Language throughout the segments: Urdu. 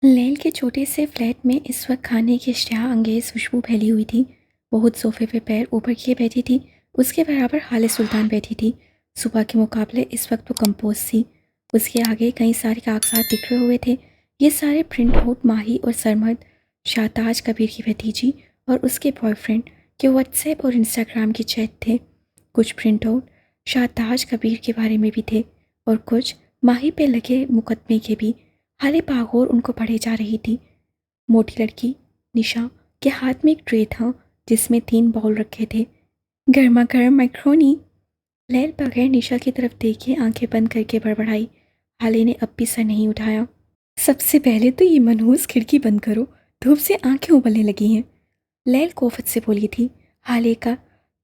لیل کے چھوٹے سے فلیٹ میں اس وقت کھانے کی اشتہا انگیز خوشبو پھیلی ہوئی تھی۔ وہ خود صوفے پہ پیر اوپر کیے بیٹھی تھی، اس کے برابر حال سلطان بیٹھی تھی۔ صبح کے مقابلے اس وقت وہ کمپوز تھی۔ اس کے آگے کئی سارے کاغذات بکھرے ہوئے تھے۔ یہ سارے پرنٹ آؤٹ ماہی اور سرمد شاہتاج کبیر کی بھتیجی اور اس کے بوائے فرینڈ کے واٹس ایپ اور انسٹاگرام کے چیٹ تھے۔ کچھ پرنٹ آؤٹ شاہتاج کبیر کے بارے میں بھی تھے اور کچھ ماہی پہ لگے مقدمے کے بھی۔ حالے باغور ان کو پڑھے جا رہی تھی۔ موٹی لڑکی نشا کے ہاتھ میں ایک ٹرے تھا جس میں 3 باؤل رکھے تھے۔ گرما گرم میکرونی۔ لیل بغیر نشا کی طرف دیکھے آنکھیں بند کر کے بڑبڑائی۔ حالے نے اب بھی سر نہیں اٹھایا۔ سب سے پہلے تو یہ منحوس کھڑکی بند کرو، دھوپ سے آنکھیں ابلنے لگی ہیں، لیل کوفت سے بولی تھی۔ حالے کا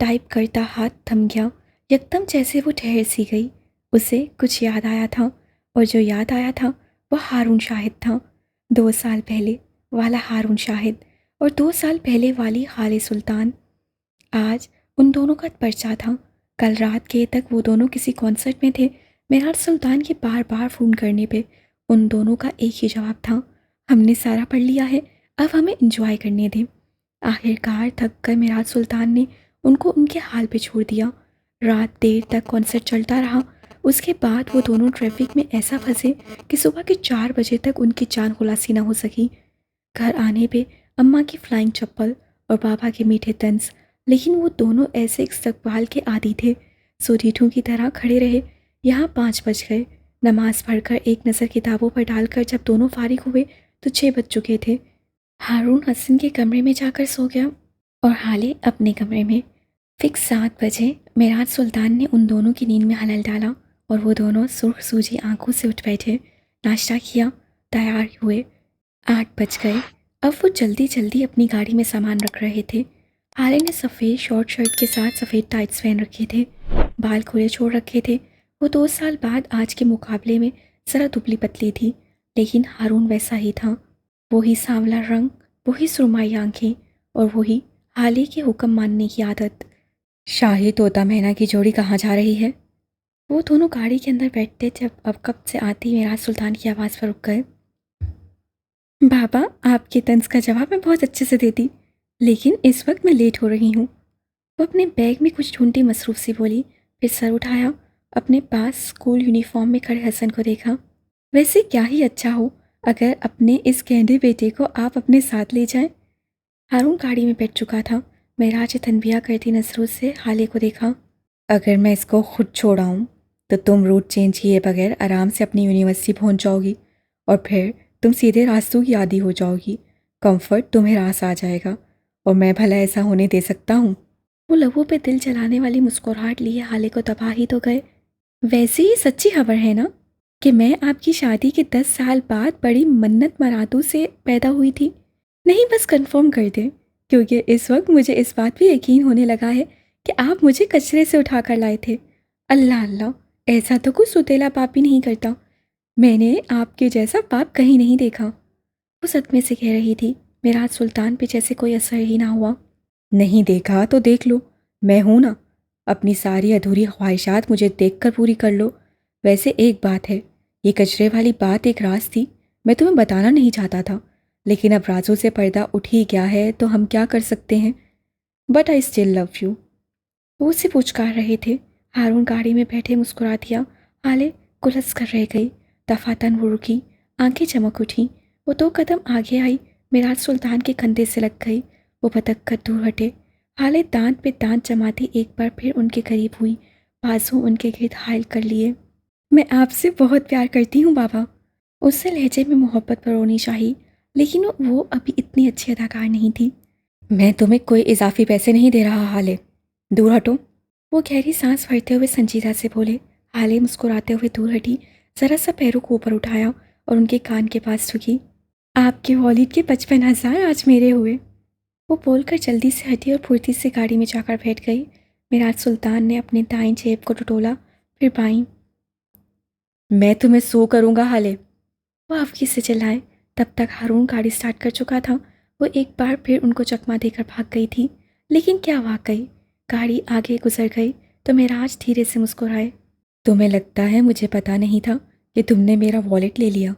ٹائپ کرتا ہاتھ تھم گیا، یکدم جیسے وہ ٹھہر سی گئی۔ اسے کچھ یاد آیا تھا، اور جو یاد آیا تھا وہ ہارون شاہد تھا۔ 2 سال پہلے والا ہارون شاہد اور 2 سال پہلے والی حال سلطان۔ آج ان دونوں کا پرچہ تھا۔ کل رات کے تک وہ دونوں کسی کانسرٹ میں تھے۔ میرات سلطان کے بار بار فون کرنے پہ ان دونوں کا ایک ہی جواب تھا، ہم نے سارا پڑھ لیا ہے، اب ہمیں انجوائے کرنے دیں۔ آخر کار تھک کر میرات سلطان نے ان کو ان کے حال پہ چھوڑ دیا۔ رات دیر تک کانسرٹ چلتا رہا۔ اس کے بعد وہ دونوں ٹریفک میں ایسا پھنسے کہ صبح کے 4 بجے تک ان کی جان خلاصی نہ ہو سکی۔ گھر آنے پہ اماں کی فلائنگ چپل اور بابا کے میٹھے طنز، لیکن وہ دونوں ایسے استقبال کے عادی تھے، سوریٹھوں کی طرح کھڑے رہے۔ یہاں 5 بج گئے۔ نماز پڑھ کر ایک نظر کتابوں پر ڈال کر جب دونوں فارغ ہوئے تو 6 بج چکے تھے۔ ہارون حسن کے کمرے میں جا کر سو گیا اور حالے اپنے کمرے میں۔ فکس 7 بجے میرات سلطان نے ان دونوں کی نیند میں حلل ڈالا اور وہ دونوں سرخ سوجی آنکھوں سے اٹھ بیٹھے، ناشتہ کیا، تیار ہوئے۔ 8 بج گئے۔ اب وہ جلدی جلدی اپنی گاڑی میں سامان رکھ رہے تھے۔ حالے نے سفید شارٹ شرٹ کے ساتھ سفید ٹائٹس پہن رکھے تھے، بال کھلے چھوڑ رکھے تھے۔ وہ 2 سال بعد آج کے مقابلے میں ذرا دبلی پتلی تھی، لیکن ہارون ویسا ہی تھا، وہی سانولا رنگ، وہی سرمائی آنکھیں اور وہی حالے کے حکم ماننے کی عادت۔ شاہی طوطا مینا کی جوڑی کہاں جا رہی ہے؟ وہ دونوں گاڑی کے اندر بیٹھتے جب اب کب سے آتی میراج سلطان کی آواز پر رک گئے۔ بابا، آپ کے طنز کا جواب میں بہت اچھے سے دیتی، لیکن اس وقت میں لیٹ ہو رہی ہوں۔ وہ اپنے بیگ میں کچھ ڈھونڈتی مصروف سی بولی، پھر سر اٹھایا، اپنے پاس اسکول یونیفارم میں کھڑے حسن کو دیکھا۔ ویسے کیا ہی اچھا ہو اگر اپنے اس گینڈے بیٹے کو آپ اپنے ساتھ لے جائیں۔ ہارون گاڑی میں بیٹھ چکا تھا۔ معراج تنبیہ کرتی نظروں سے حالے کو دیکھا۔ اگر میں اس کو خود چھوڑاؤں تو تم روٹ چینج کیے بغیر آرام سے اپنی یونیورسٹی پہنچ جاؤ گی، اور پھر تم سیدھے راستوں کی عادی ہو جاؤ گی، کمفرٹ تمہیں راس آ جائے گا، اور میں بھلا ایسا ہونے دے سکتا ہوں؟ وہ لبوں پہ دل جلانے والی مسکراہٹ لیے حالے کو تباہی تو گئے۔ ویسے ہی سچی خبر ہے نا کہ میں آپ کی شادی کے 10 سال بعد بڑی منت مرادوں سے پیدا ہوئی تھی؟ نہیں، بس کنفرم کر دیں، کیونکہ اس وقت مجھے اس بات پہ یقین ہونے لگا ہے کہ آپ مجھے کچرے سے اٹھا کر لائے تھے۔ اللہ اللہ، ایسا تو کوئی ستیلا پاپ بھی نہیں کرتا، میں نے آپ کے جیسا پاپ کہیں نہیں دیکھا۔ وہ صدمے سے کہہ رہی تھی۔ میراج سلطان پہ جیسے کوئی اثر ہی نہ ہوا۔ نہیں دیکھا تو دیکھ لو، میں ہوں نا، اپنی ساری ادھوری خواہشات مجھے دیکھ کر پوری کر لو۔ ویسے ایک بات ہے، یہ کچرے والی بات ایک راز تھی، میں تمہیں بتانا نہیں چاہتا تھا، لیکن اب رازوں سے پردہ اٹھ ہی گیا ہے تو ہم کیا کر سکتے ہیں؟ But I still love you. وہ اسے پچکار رہے تھے۔ ہارون گاڑی میں بیٹھے مسکرا دیا۔ حالے کلس کر رہ گئی۔ دفعتاً وہ رکی، آنکھیں چمک اٹھیں۔ وہ 2 قدم آگے آئی، میراج سلطان کے کندھے سے لگ گئی۔ وہ پتک کر دور ہٹے۔ حالے دانت پہ دانت جماتی ایک بار پھر ان کے قریب ہوئی، بازو ان کے گرد حائل کر لیے۔ میں آپ سے بہت پیار کرتی ہوں بابا۔ اس سے لہجے میں محبت پرونی چاہی، لیکن وہ ابھی اتنی اچھی اداکار نہیں تھی۔ میں تمہیں کوئی اضافی پیسے نہیں دے رہا حالے، دور ہٹو۔ وہ گہری سانس بھرتے ہوئے سنجیدہ سے بولے۔ حالے مسکراتے ہوئے دور ہٹی، ذرا سا پیروں کو اوپر اٹھایا اور ان کے کان کے پاس جھکی۔ آپ کے والد کے 55,000 آج میرے ہوئے۔ وہ بول کر جلدی سے ہٹی اور پھرتی سے گاڑی میں جا کر بیٹھ گئی۔ میراج سلطان نے اپنے دائیں جیب کو ٹٹولا، پھر بائیں۔ میں تمہیں سو کروں گا حالے، وہ افکی سے چلائے۔ تب تک ہارون گاڑی سٹارٹ کر چکا تھا۔ وہ ایک بار پھر ان کو چکما دے کر بھاگ گئی تھی، لیکن کیا واقعی؟ گاڑی آگے گزر گئی تو معراج دھیرے سے مسکرائے۔ تمہیں لگتا ہے مجھے پتا نہیں تھا کہ تم نے میرا والیٹ لے لیا؟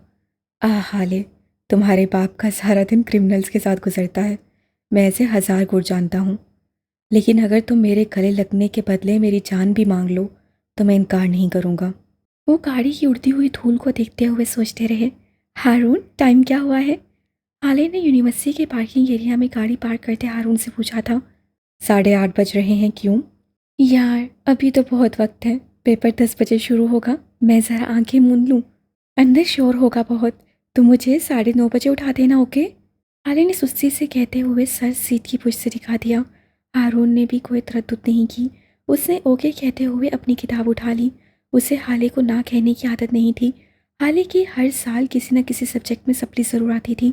حالے، تمہارے باپ کا سارا دن کرمنلز کے ساتھ گزرتا ہے، میں ایسے 1000 گٹ جانتا ہوں، لیکن اگر تم میرے گلے لگنے کے بدلے میری جان بھی مانگ لو تو میں انکار نہیں کروں گا۔ وہ گاڑی کی اڑتی ہوئی دھول کو دیکھتے ہوئے سوچتے رہے۔ ہارون، ٹائم کیا ہوا ہے؟ حالے نے یونیورسٹی کے پارکنگ ایریا میں گاڑی پارک کرتے ہارون سے پوچھا تھا۔ 8:30 بج رہے ہیں، کیوں؟ یار ابھی تو بہت وقت ہے، پیپر 10 بجے شروع ہوگا، میں ذرا آنکھیں موند لوں، اندر شور ہوگا بہت، تو مجھے 9:30 بجے اٹھا دینا، اوکے؟ حالے نے سستی سے کہتے ہوئے سر سیٹ کی پشت سے دکھا دیا۔ ہارون نے بھی کوئی تردد نہیں کی، اس نے اوکے کہتے ہوئے اپنی کتاب اٹھا لی۔ اسے حالے کو نہ کہنے کی عادت نہیں تھی۔ حالے کی ہر سال کسی نہ کسی سبجیکٹ میں سپلی ضرور آتی تھی،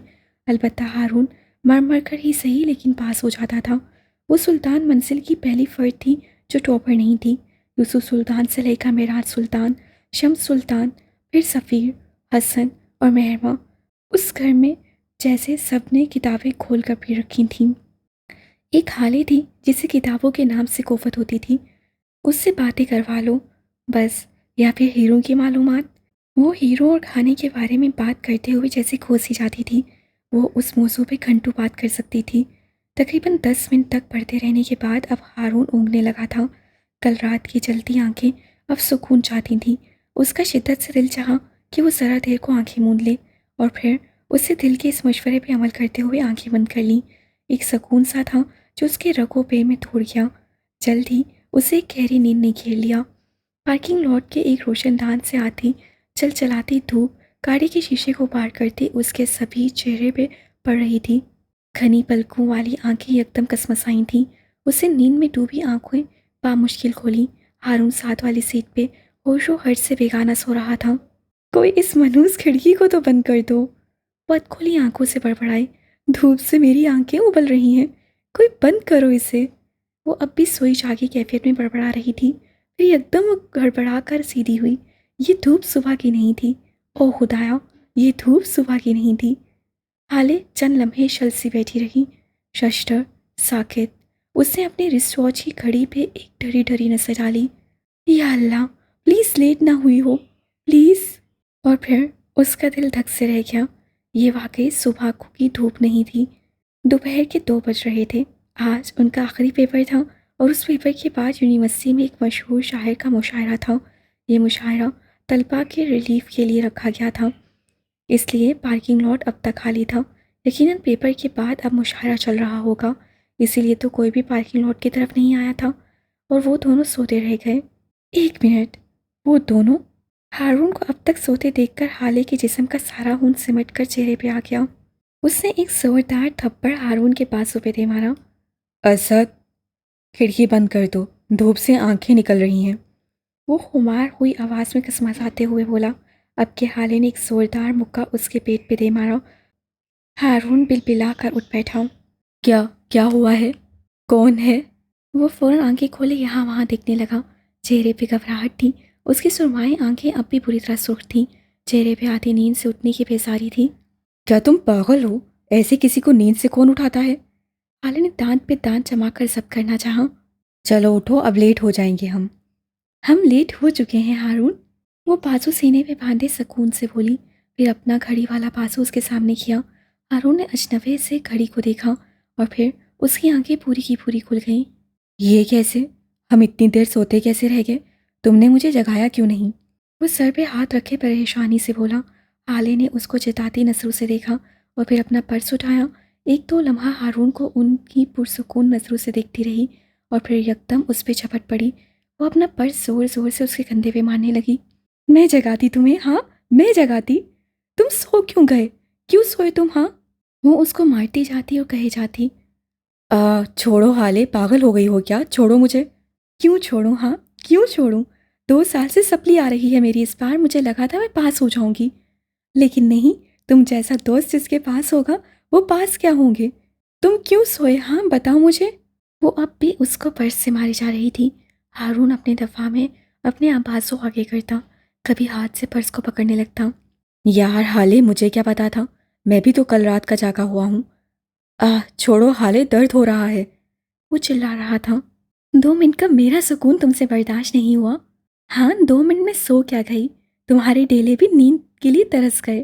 البتہ ہارون مر مر کر ہی صحیح لیکن پاس ہو جاتا تھا۔ وہ سلطان منزل کی پہلی فرد تھی جو ٹاپر نہیں تھی۔ یوسف سلطان سے لے کر معراج سلطان، شمس سلطان، پھر سفیر، حسن اور مہرماں، اس گھر میں جیسے سب نے کتابیں کھول کر پی رکھی تھیں۔ ایک حالے تھی جسے کتابوں کے نام سے کوفت ہوتی تھی، اس سے باتیں کروا لو بس، یا پھر ہیروں کی معلومات۔ وہ ہیروں اور کھانے کے بارے میں بات کرتے ہوئے جیسے کھوسی جاتی تھی، وہ اس موضوع پہ گھنٹوں بات کر سکتی تھی۔ تقریباً 10 منٹ تک پڑھتے رہنے کے بعد اب ہارون اونگنے لگا تھا۔ کل رات کی جلتی آنکھیں اب سکون چاہتی تھیں۔ اس کا شدت سے دل چاہا کہ وہ ذرا دیر کو آنکھیں موند لے، اور پھر اسے دل کے اس مشورے پہ عمل کرتے ہوئے آنکھیں بند کر لیں۔ ایک سکون سا تھا جو اس کے رگوں پے میں دوڑ گیا۔ جلد ہی اسے ایک گہری نیند نے گھیر لیا۔ پارکنگ لاٹ کے ایک روشن دان سے آتی چل چلاتی دھوپ گاڑی کے شیشے کو پار کرتی اس کے سبھی چہرے پہ پڑ رہی تھی۔ گھنی پلکوں والی آنکھیں یکدم کسمسائی تھیں۔ اسے نیند میں ڈوبی آنکھیں بامشکل کھولی۔ ہارون ساتھ والی سیٹ پہ ہوش و ہرچ سے بیگانہ سو رہا تھا۔ کوئی اس منحوس کھڑکی کو تو بند کر دو، وہ کھلی آنکھوں سے بڑبڑائے۔ دھوپ سے میری آنکھیں ابل رہی ہیں، کوئی بند کرو اسے۔ وہ اب بھی سوئی جاگی کیفیت میں بڑبڑا رہی تھی، پھر یکدم وہ گڑبڑا کر سیدھی ہوئی۔ یہ دھوپ صبح کی نہیں تھی، او خدایا، یہ دھوپ صبح کی نہیں تھی۔ حالے چند لمحے شل سی بیٹھی رہی، ششدر، ساکت۔ اس نے اپنے رسٹ واچ کی گھڑی پہ ایک ڈری ڈری نظر ڈالی۔ یا اللہ، پلیز لیٹ نہ ہوئی ہو، پلیز۔ اور پھر اس کا دل دھک سے رہ گیا۔ یہ واقعی صبح کی دھوپ نہیں تھی۔ دوپہر کے 2 بج رہے تھے۔ آج ان کا آخری پیپر تھا، اور اس پیپر کے بعد یونیورسٹی میں ایک مشہور شاعر کا مشاعرہ تھا۔ یہ مشاعرہ طلباء کے ریلیف کے لیے رکھا گیا تھا، اس لیے پارکنگ لاٹ اب تک خالی تھا۔ یقیناً پیپر کے بعد اب مشاعرہ چل رہا ہوگا، اسی لیے تو کوئی بھی پارکنگ لاٹ کی طرف نہیں آیا تھا، اور وہ دونوں سوتے رہ گئے۔ 1 منٹ، وہ دونوں؟ ہارون کو اب تک سوتے دیکھ کر حالے کے جسم کا سارا خون سمٹ کر چہرے پہ آ گیا۔ اس نے ایک زوردار تھپڑ ہارون کے بازو پہ دے مارا۔ اسد، کھڑکی بند کر دو، دھوپ سے آنکھیں نکل رہی ہیں، وہ خمار ہوئی آواز میں کسمساتے ہوئے بولا۔ اب کے حالے نے ایک زوردار مکہ اس کے پیٹ پہ دے مارا۔ ہارون بلبلا کر اٹھ بیٹھا۔ کیا ہوا ہے؟ کون ہے؟ وہ فوراً آنکھیں کھولے یہاں وہاں دیکھنے لگا۔ چہرے پہ گھبراہٹ تھی، اس کی سرمائی آنکھیں اب بھی بری طرح سرخ تھیں، چہرے پہ آدھی نیند سے اٹھنے کی بیزاری تھی۔ کیا تم پاگل ہو؟ ایسے کسی کو نیند سے کون اٹھاتا ہے؟ حالے نے دانت پہ دانت جما کر ضبط کرنا چاہا۔ چلو اٹھو، اب لیٹ ہو جائیں گے ہم لیٹ ہو چکے ہیں ہارون، وہ بازو سینے پہ باندھے سکون سے بولی، پھر اپنا گھڑی والا بازو اس کے سامنے کیا۔ ہارون نے اجنبے سے گھڑی کو دیکھا، اور پھر اس کی آنکھیں پوری کی پوری کھل گئیں۔ یہ کیسے؟ ہم اتنی دیر سوتے کیسے رہ گئے؟ تم نے مجھے جگایا کیوں نہیں؟ وہ سر پہ ہاتھ رکھے پریشانی سے بولا۔ حالے نے اس کو جتاتی نظروں سے دیکھا، اور پھر اپنا پرس اٹھایا۔ 1-2 لمحہ ہارون کو ان کی پرسکون نظروں سے دیکھتی رہی، اور پھر یکدم اس پہ جھپٹ پڑی۔ وہ اپنا پرس زور زور سے اس کے کندھے پہ مارنے لگی۔ میں جگاتی تمہیں؟ ہاں میں جگاتی؟ تم سو کیوں گئے؟ کیوں سوئے تم؟ ہاں؟ وہ اس کو مارتی جاتی اور کہے جاتی۔ چھوڑو حالے، پاگل ہو گئی ہو کیا؟ چھوڑو مجھے۔ کیوں چھوڑوں؟ ہاں کیوں چھوڑوں؟ 2 سال سے سپلی آ رہی ہے میری، اس بار مجھے لگا تھا میں پاس ہو جاؤں گی، لیکن نہیں، تم جیسا دوست جس کے پاس ہوگا وہ پاس کیا ہوں گے؟ تم کیوں سوئے؟ ہاں بتاؤ مجھے۔ وہ اب بھی اس کو پرس سے ماری جا رہی تھی۔ ہارون اپنے دفاع میں اپنے بازو آگے کرتا، کبھی ہاتھ سے پرس کو پکڑنے لگتا۔ یار حالے، مجھے کیا پتا تھا، میں بھی تو کل رات کا جاگا ہوا ہوں۔ چھوڑو حالے، درد ہو رہا ہے، وہ چلا رہا تھا۔ 2 منٹ کا میرا سکون تم سے برداشت نہیں ہوا؟ ہاں 2 منٹ میں سو کیا گئی، تمہارے ڈیلے بھی نیند کے لیے ترس گئے۔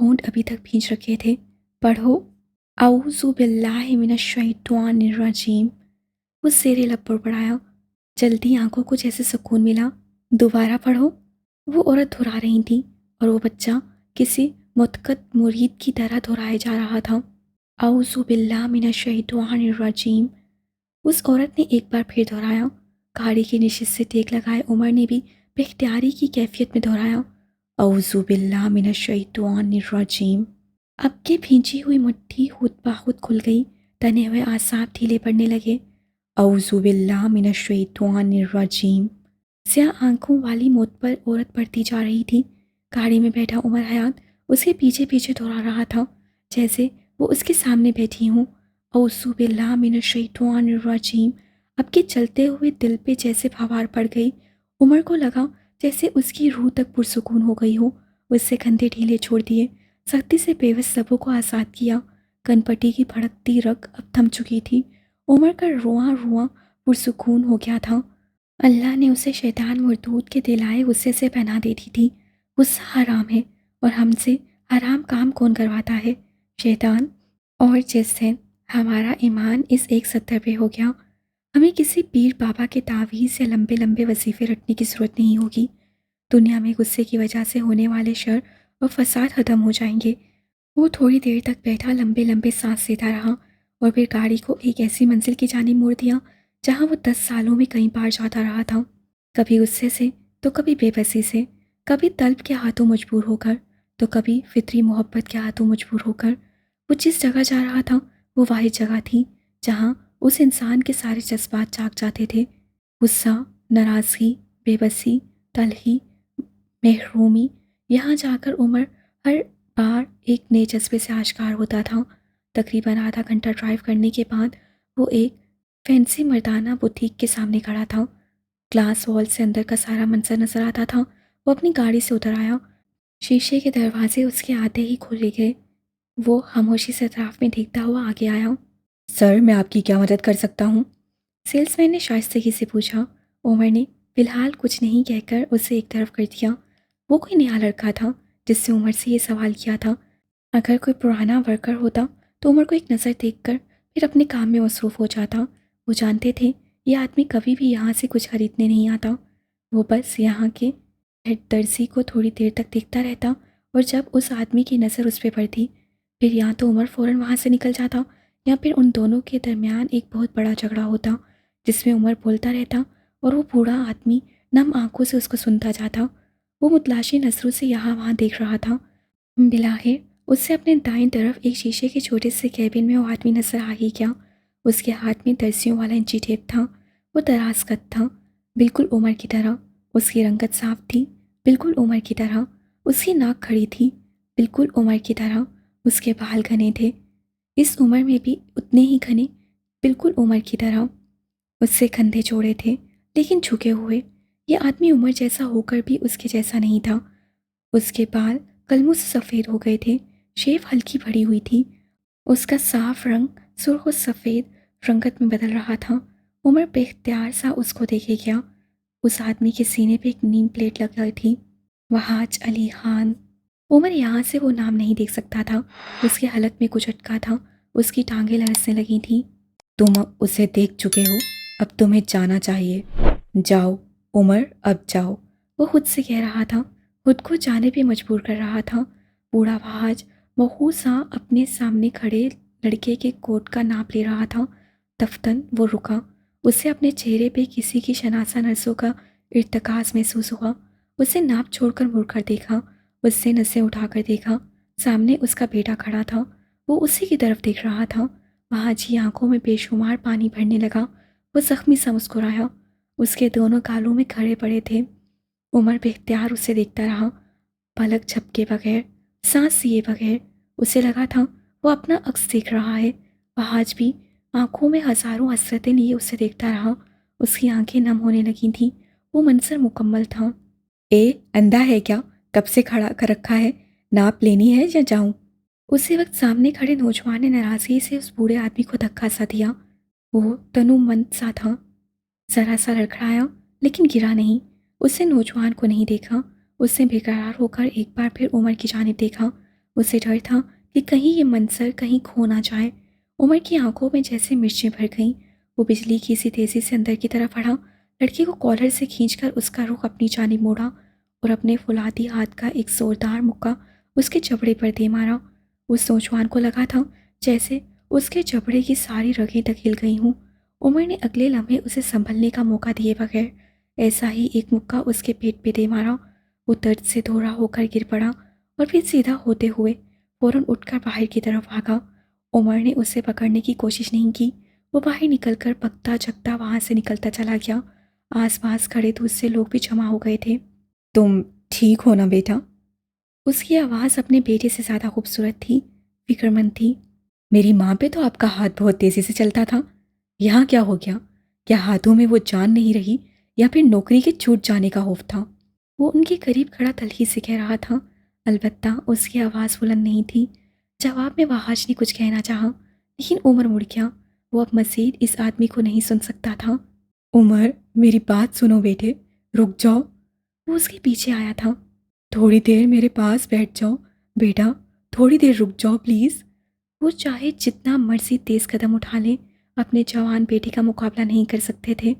ہونٹ ابھی تک بھیج رکھے تھے۔ پڑھو۔ اعوذ باللہ من الشیطان الرجیم۔ وہ زیر لب بڑبڑایا۔ جلدی آنکھوں کو جیسے سکون ملا۔ دوبارہ پڑھو۔ وہ عورت دہرا رہی تھی اور وہ بچہ کسی متقد مرید کی طرح دہرائے جا رہا تھا۔ اعوذ باللہ من الشیطان الرجیم۔ اس عورت نے ایک بار پھر دہرایا۔ گاڑی کی نشست سے ٹیک لگائے عمر نے بھی بے اختیاری کی کیفیت میں دہرایا، اعوذ باللہ من الشیطان الرجیم۔ اب کی بھینچی ہوئی مٹھی خود بخود کھل گئی، تنے ہوئے اعصاب ڈھیلے پڑنے لگے۔ اعوذ باللہ من الشیطان الرجیم۔ سیاہ آنکھوں والی معتبر عورت بڑھتی جا رہی تھی۔ گاڑی میں بیٹھا عمر حیات اس کے پیچھے پیچھے دہرا رہا تھا، جیسے وہ اس کے سامنے بیٹھی ہوں۔ اعوذ باللہ من الشیطان الرجیم۔ اب کے چلتے ہوئے دل پہ جیسے پھوار پڑ گئی۔ عمر کو لگا جیسے اس کی روح تک پرسکون ہو گئی ہو۔ اس سے کندھے ڈھیلے چھوڑ دیے، سختی سے بےوس لبوں کو آزاد کیا۔ کن پٹی کی بھڑکتی رگ اب تھم چکی تھی۔ عمر کا رواں رواں پرسکون ہو گیا تھا۔ اللہ نے اسے شیطان مردود کے دلائے غصے سے پناہ دے دی تھی۔ غصہ حرام ہے، اور ہم سے حرام کام کون کرواتا ہے؟ شیطان۔ اور جس دن ہمارا ایمان اس ایک سطح پہ ہو گیا، ہمیں کسی پیر بابا کے تعویذ یا لمبے لمبے وظیفے رٹنے کی ضرورت نہیں ہوگی۔ دنیا میں غصے کی وجہ سے ہونے والے شر اور فساد ختم ہو جائیں گے۔ وہ تھوڑی دیر تک بیٹھا لمبے لمبے سانس لیتا رہا اور پھر گاڑی کو ایک ایسی منزل کی جانب موڑ دیا جہاں وہ 10 سالوں میں کئی بار جاتا رہا تھا، کبھی غصے سے تو کبھی بے بسی سے، کبھی طلب کے ہاتھوں مجبور ہو کر تو کبھی فطری محبت کے ہاتھوں مجبور ہو کر۔ وہ جس جگہ جا رہا تھا وہ واحد جگہ تھی جہاں اس انسان کے سارے جذبات جاگ جاتے تھے، غصہ، ناراضگی، بے بسی، تلخی، محرومی۔ یہاں جا کر عمر ہر بار ایک نئے جذبے سے آشکار ہوتا تھا۔ تقریباً آدھا گھنٹہ ڈرائیو کرنے کے بعد وہ ایک فینسی مردانہ بوتیک کے سامنے کھڑا تھا۔ گلاس وال سے اندر کا سارا منظر نظر آتا تھا۔ وہ اپنی گاڑی سے اتر آیا، شیشے کے دروازے اس کے آتے ہی کھولے گئے۔ وہ خاموشی سے اطراف میں دیکھتا ہوا آگے آیا۔ سر، میں آپ کی کیا مدد کر سکتا ہوں؟ سیلس مین نے شائستگی سے پوچھا۔ عمر نے فی الحال کچھ نہیں کہہ کر اسے ایک طرف کر دیا۔ وہ کوئی نیا لڑکا تھا جس سے عمر سے یہ سوال کیا تھا۔ اگر کوئی پرانا ورکر ہوتا تو عمر کو ایک نظر دیکھ کر پھر اپنے کام میں مصروف ہو جاتا۔ وہ جانتے تھے یہ آدمی کبھی بھی یہاں سے کچھ خریدنے نہیں آتا۔ وہ بس یہاں کے ہیڈ درزی کو تھوڑی دیر تک دیکھتا رہتا، اور جب اس آدمی کی نظر اس پہ پڑتی پھر یا تو عمر فوراً وہاں سے نکل جاتا یا پھر ان دونوں کے درمیان ایک بہت بڑا جھگڑا ہوتا جس میں عمر بولتا رہتا اور وہ بوڑھا آدمی نم آنکھوں سے اس کو سنتا جاتا۔ وہ متلاشی نظروں سے یہاں وہاں دیکھ رہا تھا۔ بلاخر اس سے اپنے دائیں طرف ایک شیشے کے چھوٹے سے کیبن میں وہ آدمی نظر آ ہی گیا۔ اس کے ہاتھ میں درزیوں والا انچی ٹیپ تھا۔ وہ دراز قد تھا، بالکل عمر کی طرح۔ اس کی رنگت صاف تھی، بالکل عمر کی طرح۔ اس کی ناک کھڑی تھی، بالکل عمر کی طرح۔ اس کے بال گھنے تھے، اس عمر میں بھی اتنے ہی گھنے، بالکل عمر کی طرح۔ اس سے کندھے چوڑے تھے لیکن جھکے ہوئے۔ یہ آدمی عمر جیسا ہو کر بھی اس کے جیسا نہیں تھا۔ اس کے بال قلموں سے سفید ہو گئے تھے، شیو ہلکی بڑھی ہوئی تھی۔ اس کا صاف رنگ سرخ و سفید رنگت میں بدل رہا تھا۔ عمر بے اختیار سا اس کو دیکھے گیا۔ اس آدمی کے سینے پہ ایک نیم پلیٹ لگی تھی، وحاج علی خان۔ عمر یہاں سے وہ نام نہیں دیکھ سکتا تھا۔ اس کے حلق میں کچھ اٹکا تھا، اس کی ٹانگیں لرزنے لگی تھیں۔ تم اسے دیکھ چکے ہو، اب تمہیں جانا چاہیے۔ جاؤ عمر، اب جاؤ، وہ خود سے کہہ رہا تھا، خود کو جانے پہ مجبور کر رہا تھا۔ بوڑھا وحاج مخوصا اپنے سامنے کھڑے لڑکے کے کوٹ کا ناپ لے رہا تھا۔ دفتن وہ رکا، اسے اپنے چہرے پہ کسی کی شناسہ نسوں کا ارتکاز محسوس ہوا۔ اسے ناپ چھوڑ کر مڑ کر دیکھا، اس سے نسیں اٹھا کر دیکھا۔ سامنے اس کا بیٹا کھڑا تھا، وہ اسی کی طرف دیکھ رہا تھا۔ وحاج کی آنکھوں میں بے شمار پانی بھرنے لگا۔ وہ زخمی سا مسکرایا، اس کے دونوں گالوں میں کھڑے پڑے تھے۔ عمر بے اختیار اسے دیکھتا رہا، پلک جھپکے بغیر، سانس لیے بغیر۔ اسے لگا تھا وہ اپنا عکس دیکھ رہا ہے۔ وحاج بھی آنکھوں میں ہزاروں حسرتیں لیے اسے دیکھتا رہا۔ اس کی آنکھیں نم ہونے لگی تھیں۔ وہ منظر مکمل تھا۔ اندھا ہے کیا؟ کب سے کھڑا کر رکھا ہے؟ ناپ لینی ہے یا جاؤں؟ اسی وقت سامنے کھڑے نوجوان نے ناراضگی سے اس بوڑھے آدمی کو دھکا سا دیا۔ وہ تنو مند سا تھا، ذرا سا لڑکھڑایا لیکن گرا نہیں۔ اس نے نوجوان کو نہیں دیکھا۔ اس نے بے قرار ہو کر ایک بار پھر عمر کی جانب دیکھا۔ اسے ڈر تھا کہ کہیں یہ منظر کہیں کھو نہ جائے۔ عمر کی آنکھوں میں جیسے مرچیں بھر گئیں۔ وہ بجلی کی سی تیزی سے اندر کی طرف بڑھا، لڑکی کو کالر سے کھینچ کر اس کا رخ اپنی جانب موڑا اور اپنے فولادی ہاتھ کا ایک زوردار مکہ اس کے جبڑے پر دے مارا۔ اس نوجوان کو لگا تھا جیسے اس کے جبڑے کی ساری رگیں دھکیل گئی ہوں۔ عمر نے اگلے لمحے اسے سنبھلنے کا موقع دیے بغیر ایسا ہی ایک مکہ اس کے پیٹ پہ دے مارا۔ وہ درد سے دھورا ہو کر گر پڑا اور پھر سیدھا ہوتے ہوئے فوراً اٹھ کر باہر کی طرف بھاگا۔ عمر نے اسے پکڑنے کی کوشش نہیں کی۔ وہ باہر نکل کر بکتا جگتا وہاں سے نکلتا چلا گیا۔ آس پاس کھڑے دوسرے لوگ بھی جمع ہو گئے تھے۔ تم ٹھیک ہو نا بیٹا؟ اس کی آواز اپنے بیٹے سے زیادہ خوبصورت تھی، فکر مند تھی۔ میری ماں پہ تو آپ کا ہاتھ بہت تیزی سے چلتا تھا، یہاں کیا ہو گیا؟ کیا ہاتھوں میں وہ جان نہیں رہی یا پھر نوکری کے چھوٹ جانے کا خوف تھا؟ وہ ان کے قریب کھڑا تلخی سے کہہ رہا تھا، البتہ اس کی آواز بلند نہیں تھی۔ جواب میں وحاش نے کچھ کہنا چاہا لیکن عمر مڑ گیا۔ وہ اب مزید اس آدمی کو نہیں سن سکتا تھا۔ عمر میری بات سنو بیٹے، رک جاؤ۔ وہ اس کے پیچھے آیا تھا۔ تھوڑی دیر میرے پاس بیٹھ جاؤ بیٹا، تھوڑی دیر رک جاؤ پلیز۔ وہ چاہے جتنا مرضی تیز قدم اٹھا لے اپنے جوان بیٹے کا مقابلہ نہیں کر سکتے تھے۔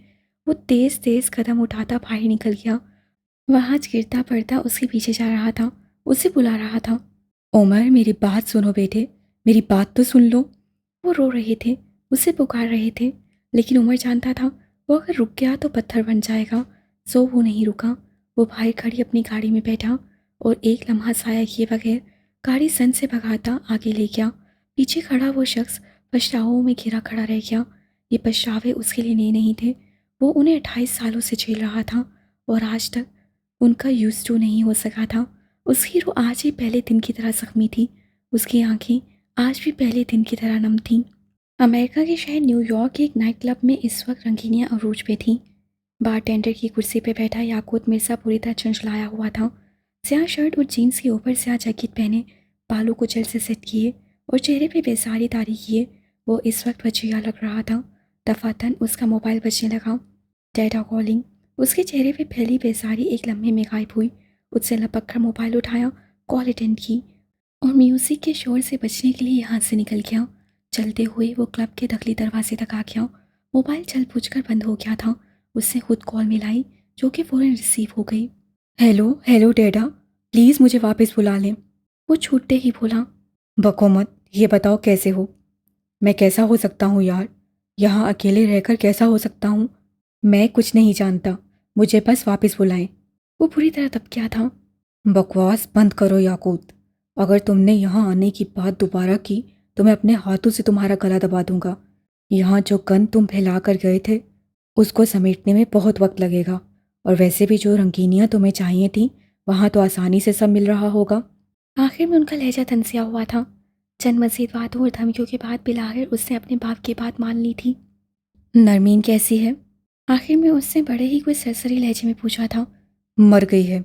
وہ تیز تیز قدم اٹھاتا باہر نکل گیا۔ وحاج گرتا پڑتا اس کے پیچھے جا رہا تھا، اسے بلا رہا تھا۔ عمر میری بات سنو بیٹے، میری بات تو سن لو۔ وہ رو رہے تھے، اسے پکار رہے تھے، لیکن عمر جانتا تھا وہ اگر رک گیا تو پتھر بن جائے گا، سو وہ نہیں رکا۔ وہ باہر کھڑی اپنی گاڑی میں بیٹھا اور ایک لمحہ ضائع کیے بغیر گاڑی سن سے بھگاتا آگے لے گیا۔ پیچھے کھڑا وہ شخص پچھتاووں میں گھرا کھڑا رہ گیا۔ یہ پچھتاوے اس کے لیے نئے نہیں تھے، وہ انہیں 28 سالوں سے جھیل رہا تھا اور آج تک ان کا یوز ٹو نہیں ہو سکا تھا۔ اس کی روح آج بھی پہلے دن کی طرح زخمی تھی، اس کی آنکھیں آج بھی پہلے دن کی طرح نم تھیں۔ امریکہ کے شہر نیو یارک کے ایک نائٹ کلب میں اس وقت رنگینیاں عروج پہ تھیں۔ بارٹینڈر کی کرسی پہ بیٹھا یاقوت مرزا پوری طرح چنچلایا ہوا تھا۔ سیاہ شرٹ اور جینس کے اوپر سیاہ جیکٹ پہنے، بالوں کو جل سے سیٹ کیے اور چہرے پہ بیزاری طاری کیے، وہ اس وقت وجیہہ لگ رہا تھا۔ دفعتاً اس کا موبائل بجنے لگا۔ Data calling. اس کے چہرے پہ پھیلی بیزاری ایک لمحے میں غائب ہوئی۔ اس سے لپک کر موبائل اٹھایا، کال اٹینڈ کی اور میوزک کے شور سے بچنے کے لیے یہاں سے نکل گیا۔ چلتے ہوئے وہ کلب کے داخلی دروازے تک آ گیا۔ موبائل چل بوجھ کر بند ہو گیا تھا۔ اس نے خود کال ملائی جو کہ فوراً ریسیو ہو گئی۔ ہیلو ڈیڈا، پلیز مجھے واپس بلا لیں۔ وہ چھوٹتے ہی بولا، بکو مت، یہ بتاؤ کیسے ہو؟ میں کیسا ہو سکتا ہوں یار؟ یہاں اکیلے رہ کر کیسا ہو سکتا ہوں؟ میں کچھ نہیں جانتا، مجھے بس واپس بلائیں۔ وہ پوری طرح دب گیا تھا۔ بکواس بند کرو یاقوت، اگر تم نے یہاں آنے کی بات دوبارہ کی تو میں اپنے ہاتھوں سے تمہارا گلا دبا دوں گا۔ یہاں جو گن تم پھیلا کر گئے تھے اس کو سمیٹنے میں بہت وقت لگے گا، اور ویسے بھی جو رنگینیاں تمہیں چاہیے تھیں وہاں تو آسانی سے سب مل رہا ہوگا۔ آخر میں ان کا لہجہ تنزیہ ہوا تھا۔ چند مزید وعدوں اور دھمکیوں کے بعد بالآخر اس نے اپنے باپ کی بات مان لی تھی۔ نرمین کیسی ہے؟ آخر میں اس نے بڑے ہی کوئی سرسری لہجے میں پوچھا تھا۔ مر گئی ہے۔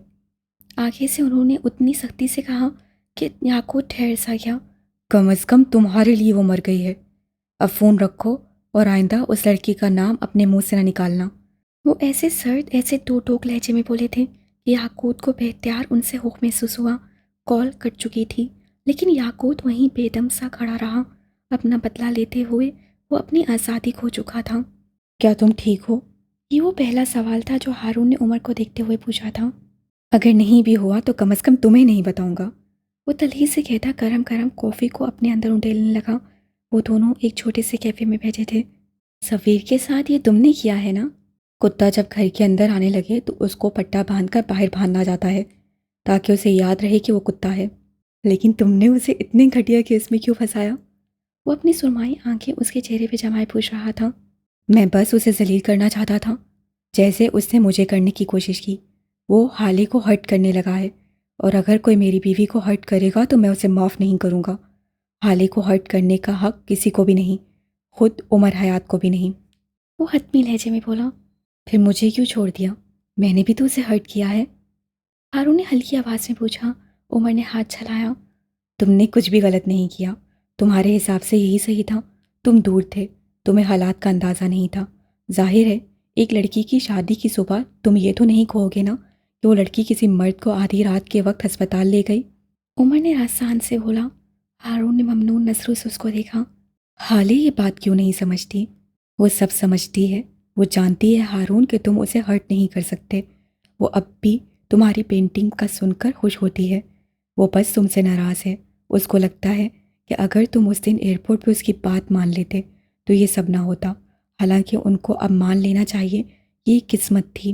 آگے سے انہوں نے اتنی سختی سے کہا کہ یاقوت ٹھہر سا گیا۔ کم از کم تمہارے لیے وہ مر گئی ہے۔ اب فون رکھو اور آئندہ اس لڑکی کا نام اپنے منہ سے نہ نکالنا۔ وہ ایسے سرد، ایسے دو ٹوک لہجے میں بولے تھے کہ یاقوت کو بے اختیار ان سے خوف محسوس ہوا۔ کال کٹ چکی تھی لیکن یاقوت وہیں بے دم سا کھڑا رہا۔ اپنا بدلہ لیتے ہوئے وہ اپنی آزادی کھو چکا تھا۔ کیا تم ٹھیک ہو؟ یہ وہ پہلا سوال تھا جو ہارون نے عمر کو دیکھتے ہوئے پوچھا تھا۔ اگر نہیں بھی ہوا تو کم از کم تمہیں نہیں بتاؤں گا، وہ تلخی سے کہتا گرم گرم کافی کو اپنے اندر انڈیلنے لگا۔ وہ دونوں ایک چھوٹے سے کیفے میں بیٹھے تھے۔ سفیر کے ساتھ یہ تم نے کیا ہے نا؟ کتا جب گھر کے اندر آنے لگے تو اس کو پٹا باندھ کر باہر باندھا جاتا ہے تاکہ اسے یاد رہے کہ وہ کتا ہے، لیکن تم نے اسے اتنے گھٹیا کیس میں کیوں پھنسایا؟ وہ اپنی سرمائی آنکھیں اس کے چہرے پہ جمائے پوچھ رہا تھا۔ میں بس اسے ذلیل کرنا چاہتا تھا جیسے اس نے مجھے کرنے کی کوشش کی۔ وہ حالے کو ہرٹ کرنے لگا ہے، اور اگر کوئی میری بیوی کو ہرٹ کرے گا تو میں اسے معاف نہیں کروں گا۔ حالے کو ہرٹ کرنے کا حق کسی کو بھی نہیں، خود عمر حیات کو بھی نہیں۔ وہ حتمی لہجے میں بولا، پھر مجھے کیوں چھوڑ دیا؟ میں نے بھی تو اسے ہرٹ کیا ہے۔ ہارون نے ہلکی آواز میں پوچھا۔ عمر نے ہاتھ چھلایا۔ تم نے کچھ بھی غلط نہیں کیا، تمہارے حساب سے یہی صحیح تھا۔ تم دور تھے، تمہیں حالات کا اندازہ نہیں تھا۔ ظاہر ہے ایک لڑکی کی شادی کی صبح تم یہ تو نہیں کہو گے نا کہ وہ لڑکی کسی مرد کو آدھی رات کے وقت ہسپتال لے گئی۔ عمر نے آسان سے بولا۔ ہارون نے ممنون نظروں سے اس کو دیکھا۔ حالے یہ بات کیوں نہیں سمجھتی؟ وہ سب سمجھتی ہے، وہ جانتی ہے ہارون کہ تم اسے ہرٹ نہیں کر سکتے۔ وہ اب بھی تمہاری پینٹنگ کا سن کر خوش ہوتی ہے، وہ بس تم سے ناراض ہے۔ اس کو لگتا ہے کہ اگر تم اس دن ایئرپورٹ پہ اس کی بات مان لیتے تو یہ سب نہ ہوتا، حالانکہ ان کو اب مان لینا چاہیے، یہ قسمت تھی،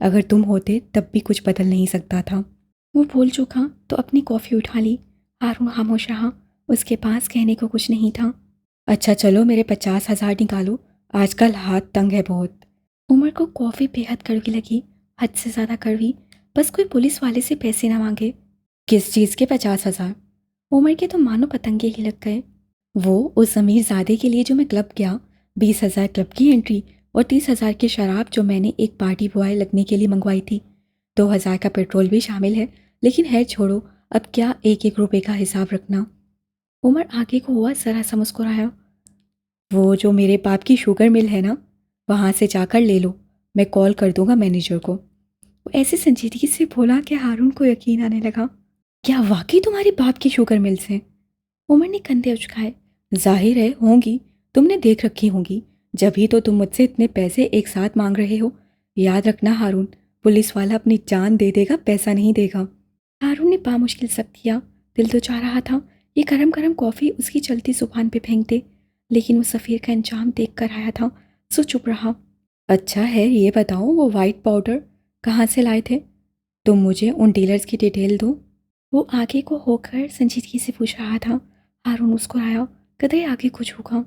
اگر تم ہوتے تب بھی کچھ بدل نہیں سکتا تھا۔ وہ بول چکا تو اپنی کافی اٹھا لی۔ ہارون خاموش رہا، اس کے پاس کہنے کو کچھ نہیں تھا۔ اچھا چلو میرے 50,000 نکالو، آج کل ہاتھ تنگ ہے بہت۔ عمر کو کافی بے حد کڑوی لگی، حد سے زیادہ کڑوی، بس کوئی پولیس والے سے پیسے نہ مانگے۔ کس چیز کے 50,000؟ عمر کے تو مانو پتنگے ہی لگ گئے۔ وہ اس امیر زادے کے لیے جو میں کلب گیا، 20,000 کلب کی انٹری اور 30,000 کی شراب جو میں نے ایک پارٹی بوائے لگنے کے لیے منگوائی تھی، 2,000 کا پیٹرول بھی شامل ہے، لیکن ہے چھوڑو، اب کیا ایک ایک روپے کا حساب رکھنا۔ عمر آگے کو ہوا، ذرا سا مسکرایا۔ وہ جو میرے باپ کی شوگر مل ہے نا، وہاں سے جا کر لے لو، میں کال کر دوں گا مینیجر کو۔ وہ ایسی سنجیدگی سے بولا کہ ہارون کو یقین آنے لگا۔ کیا واقعی تمہارے باپ کی شوگر ملز ہیں؟ عمر نے کندھے اچکائے۔ ظاہر ہے ہوں گی، تم نے دیکھ رکھی ہوں گی، جبھی تو تم مجھ سے اتنے پیسے ایک ساتھ مانگ رہے ہو۔ یاد رکھنا ہارون، پولیس والا اپنی جان دے دے گا، پیسہ نہیں دے گا۔ ہارون نے بامشکل سب کیا، دل تو چاہ رہا تھا یہ گرم گرم کافی اس کی چلتی زبان پہ پھینک دے، لیکن وہ سفیر کا انجام دیکھ کر آیا تھا، سو چپ رہا۔ اچھا ہے یہ بتاؤ، وہ وائٹ پاؤڈر کہاں سے لائے تھے؟ تم مجھے ان ڈیلرز کی ڈیٹیل دو۔ وہ آگے کو ہو کر سنجیدگی سے پوچھ رہا تھا۔ ہارون مسکرایا، قدرے آگے کچھ ہوگا۔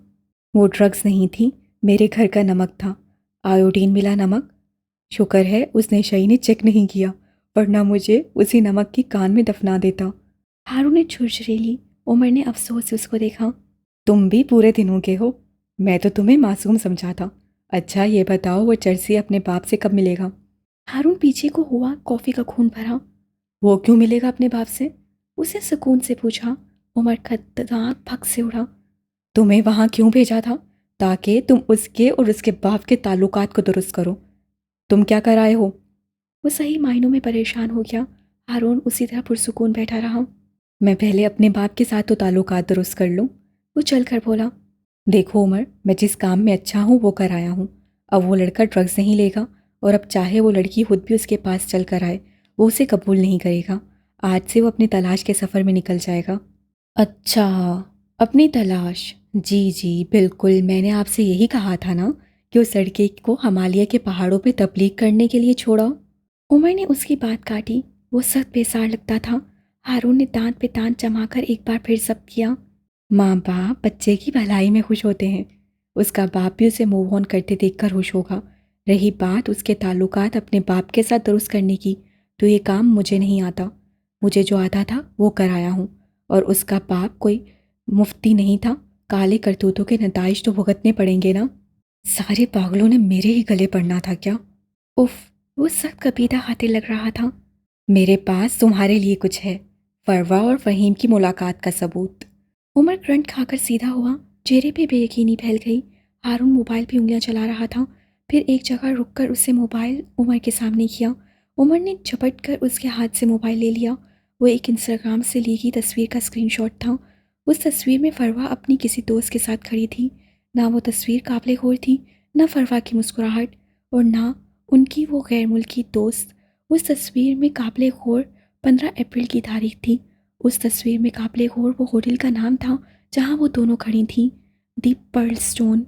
وہ ڈرگز نہیں تھی، میرے گھر کا نمک تھا، آیوڈین ملا نمک۔ شکر ہے اس نشئی نے چیک نہیں کیا، ورنہ مجھے اسی نمک کی کان میں دفنا دیتا۔ ہارون نے جھرجھری لی۔ عمر نے افسوس سے اس کو دیکھا۔ تم بھی پورے دنوں کے ہو، میں تو تمہیں معصوم سمجھا تھا۔ اچھا یہ بتاؤ وہ چرسی اپنے باپ سے کب ملے گا؟ ہارون پیچھے کو ہوا، کافی کا خون بھرا۔ وہ کیوں ملے گا اپنے باپ سے؟ اسے سکون سے پوچھا۔ عمر کا دانت پھک سے اڑا۔ تمہیں وہاں کیوں بھیجا تھا؟ تاکہ تم اس کے اور اس کے باپ کے تعلقات کو درست کرو۔ تم کیا کر آئے ہو؟ وہ صحیح معنوں میں پریشان ہو گیا۔ ہارون اسی طرح پرسکون بیٹھا رہا۔ میں پہلے اپنے باپ کے ساتھ تو تعلقات درست کر لوں۔ وہ چل کر بولا، دیکھو عمر، میں جس کام میں اچھا ہوں وہ کر آیا ہوں، اب وہ لڑکا ڈرگز نہیں لے گا، اور اب چاہے وہ لڑکی خود بھی اس کے پاس چل کر آئے وہ اسے قبول نہیں کرے گا۔ آج سے وہ اپنی تلاش کے سفر میں نکل جائے گا۔ اچھا، اپنی تلاش؟ جی جی بالکل، میں نے آپ سے یہی کہا تھا نا کہ اس لڑکے کو ہمالیہ کے پہاڑوں پہ تبلیغ کرنے کے لیے چھوڑا۔ عمر نے اس کی بات کاٹی، وہ سخت بیزار لگتا تھا۔ ہارون نے دانت پہ دانت جما کر ایک بار پھر ضبط کیا۔ ماں باپ بچے کی بھلائی میں خوش ہوتے ہیں، اس کا باپ بھی اسے موو آن کرتے دیکھ کر خوش ہوگا۔ رہی بات اس کے تعلقات اپنے باپ کے ساتھ درست کرنے کی، تو یہ کام مجھے نہیں آتا، مجھے جو آتا تھا وہ کر آیا ہوں، اور اس کا باپ کوئی مفتی نہیں تھا، کالے کرتوتوں کے نتائج تو بھگتنے پڑیں گے نا۔ سارے پاگلوں نے میرے ہی گلے پڑنا تھا کیا؟ اف، وہ سخت قبیدہ خاطر لگ رہا تھا۔ میرے پاس تمہارے لیے کچھ ہے، فروا اور فہیم کی ملاقات کا ثبوت۔ عمر کرنٹ کھا کر سیدھا ہوا، چہرے پہ بے یقینی پھیل گئی۔ ہارون موبائل پہ انگلیاں چلا رہا تھا، پھر ایک جگہ رک کر اسے موبائل عمر کے سامنے کیا۔ عمر نے جھپٹ کر اس کے ہاتھ سے موبائل لے لیا۔ وہ ایک انسٹاگرام سے لی گئی تصویر کا اسکرین شاٹ تھا۔ اس تصویر میں فروا اپنی کسی دوست کے ساتھ کھڑی تھی۔ نہ وہ تصویر قابل غور تھی، نہ فروا کی مسکراہٹ، اور نہ ان کی وہ غیر ملکی دوست۔ اس تصویر میں قابل غور 15 اپریل کی تاریخ تھی۔ اس تصویر میں قابل غور وہ ہوٹل کا نام تھا جہاں وہ دونوں کھڑی تھیں، دی پرل سٹون۔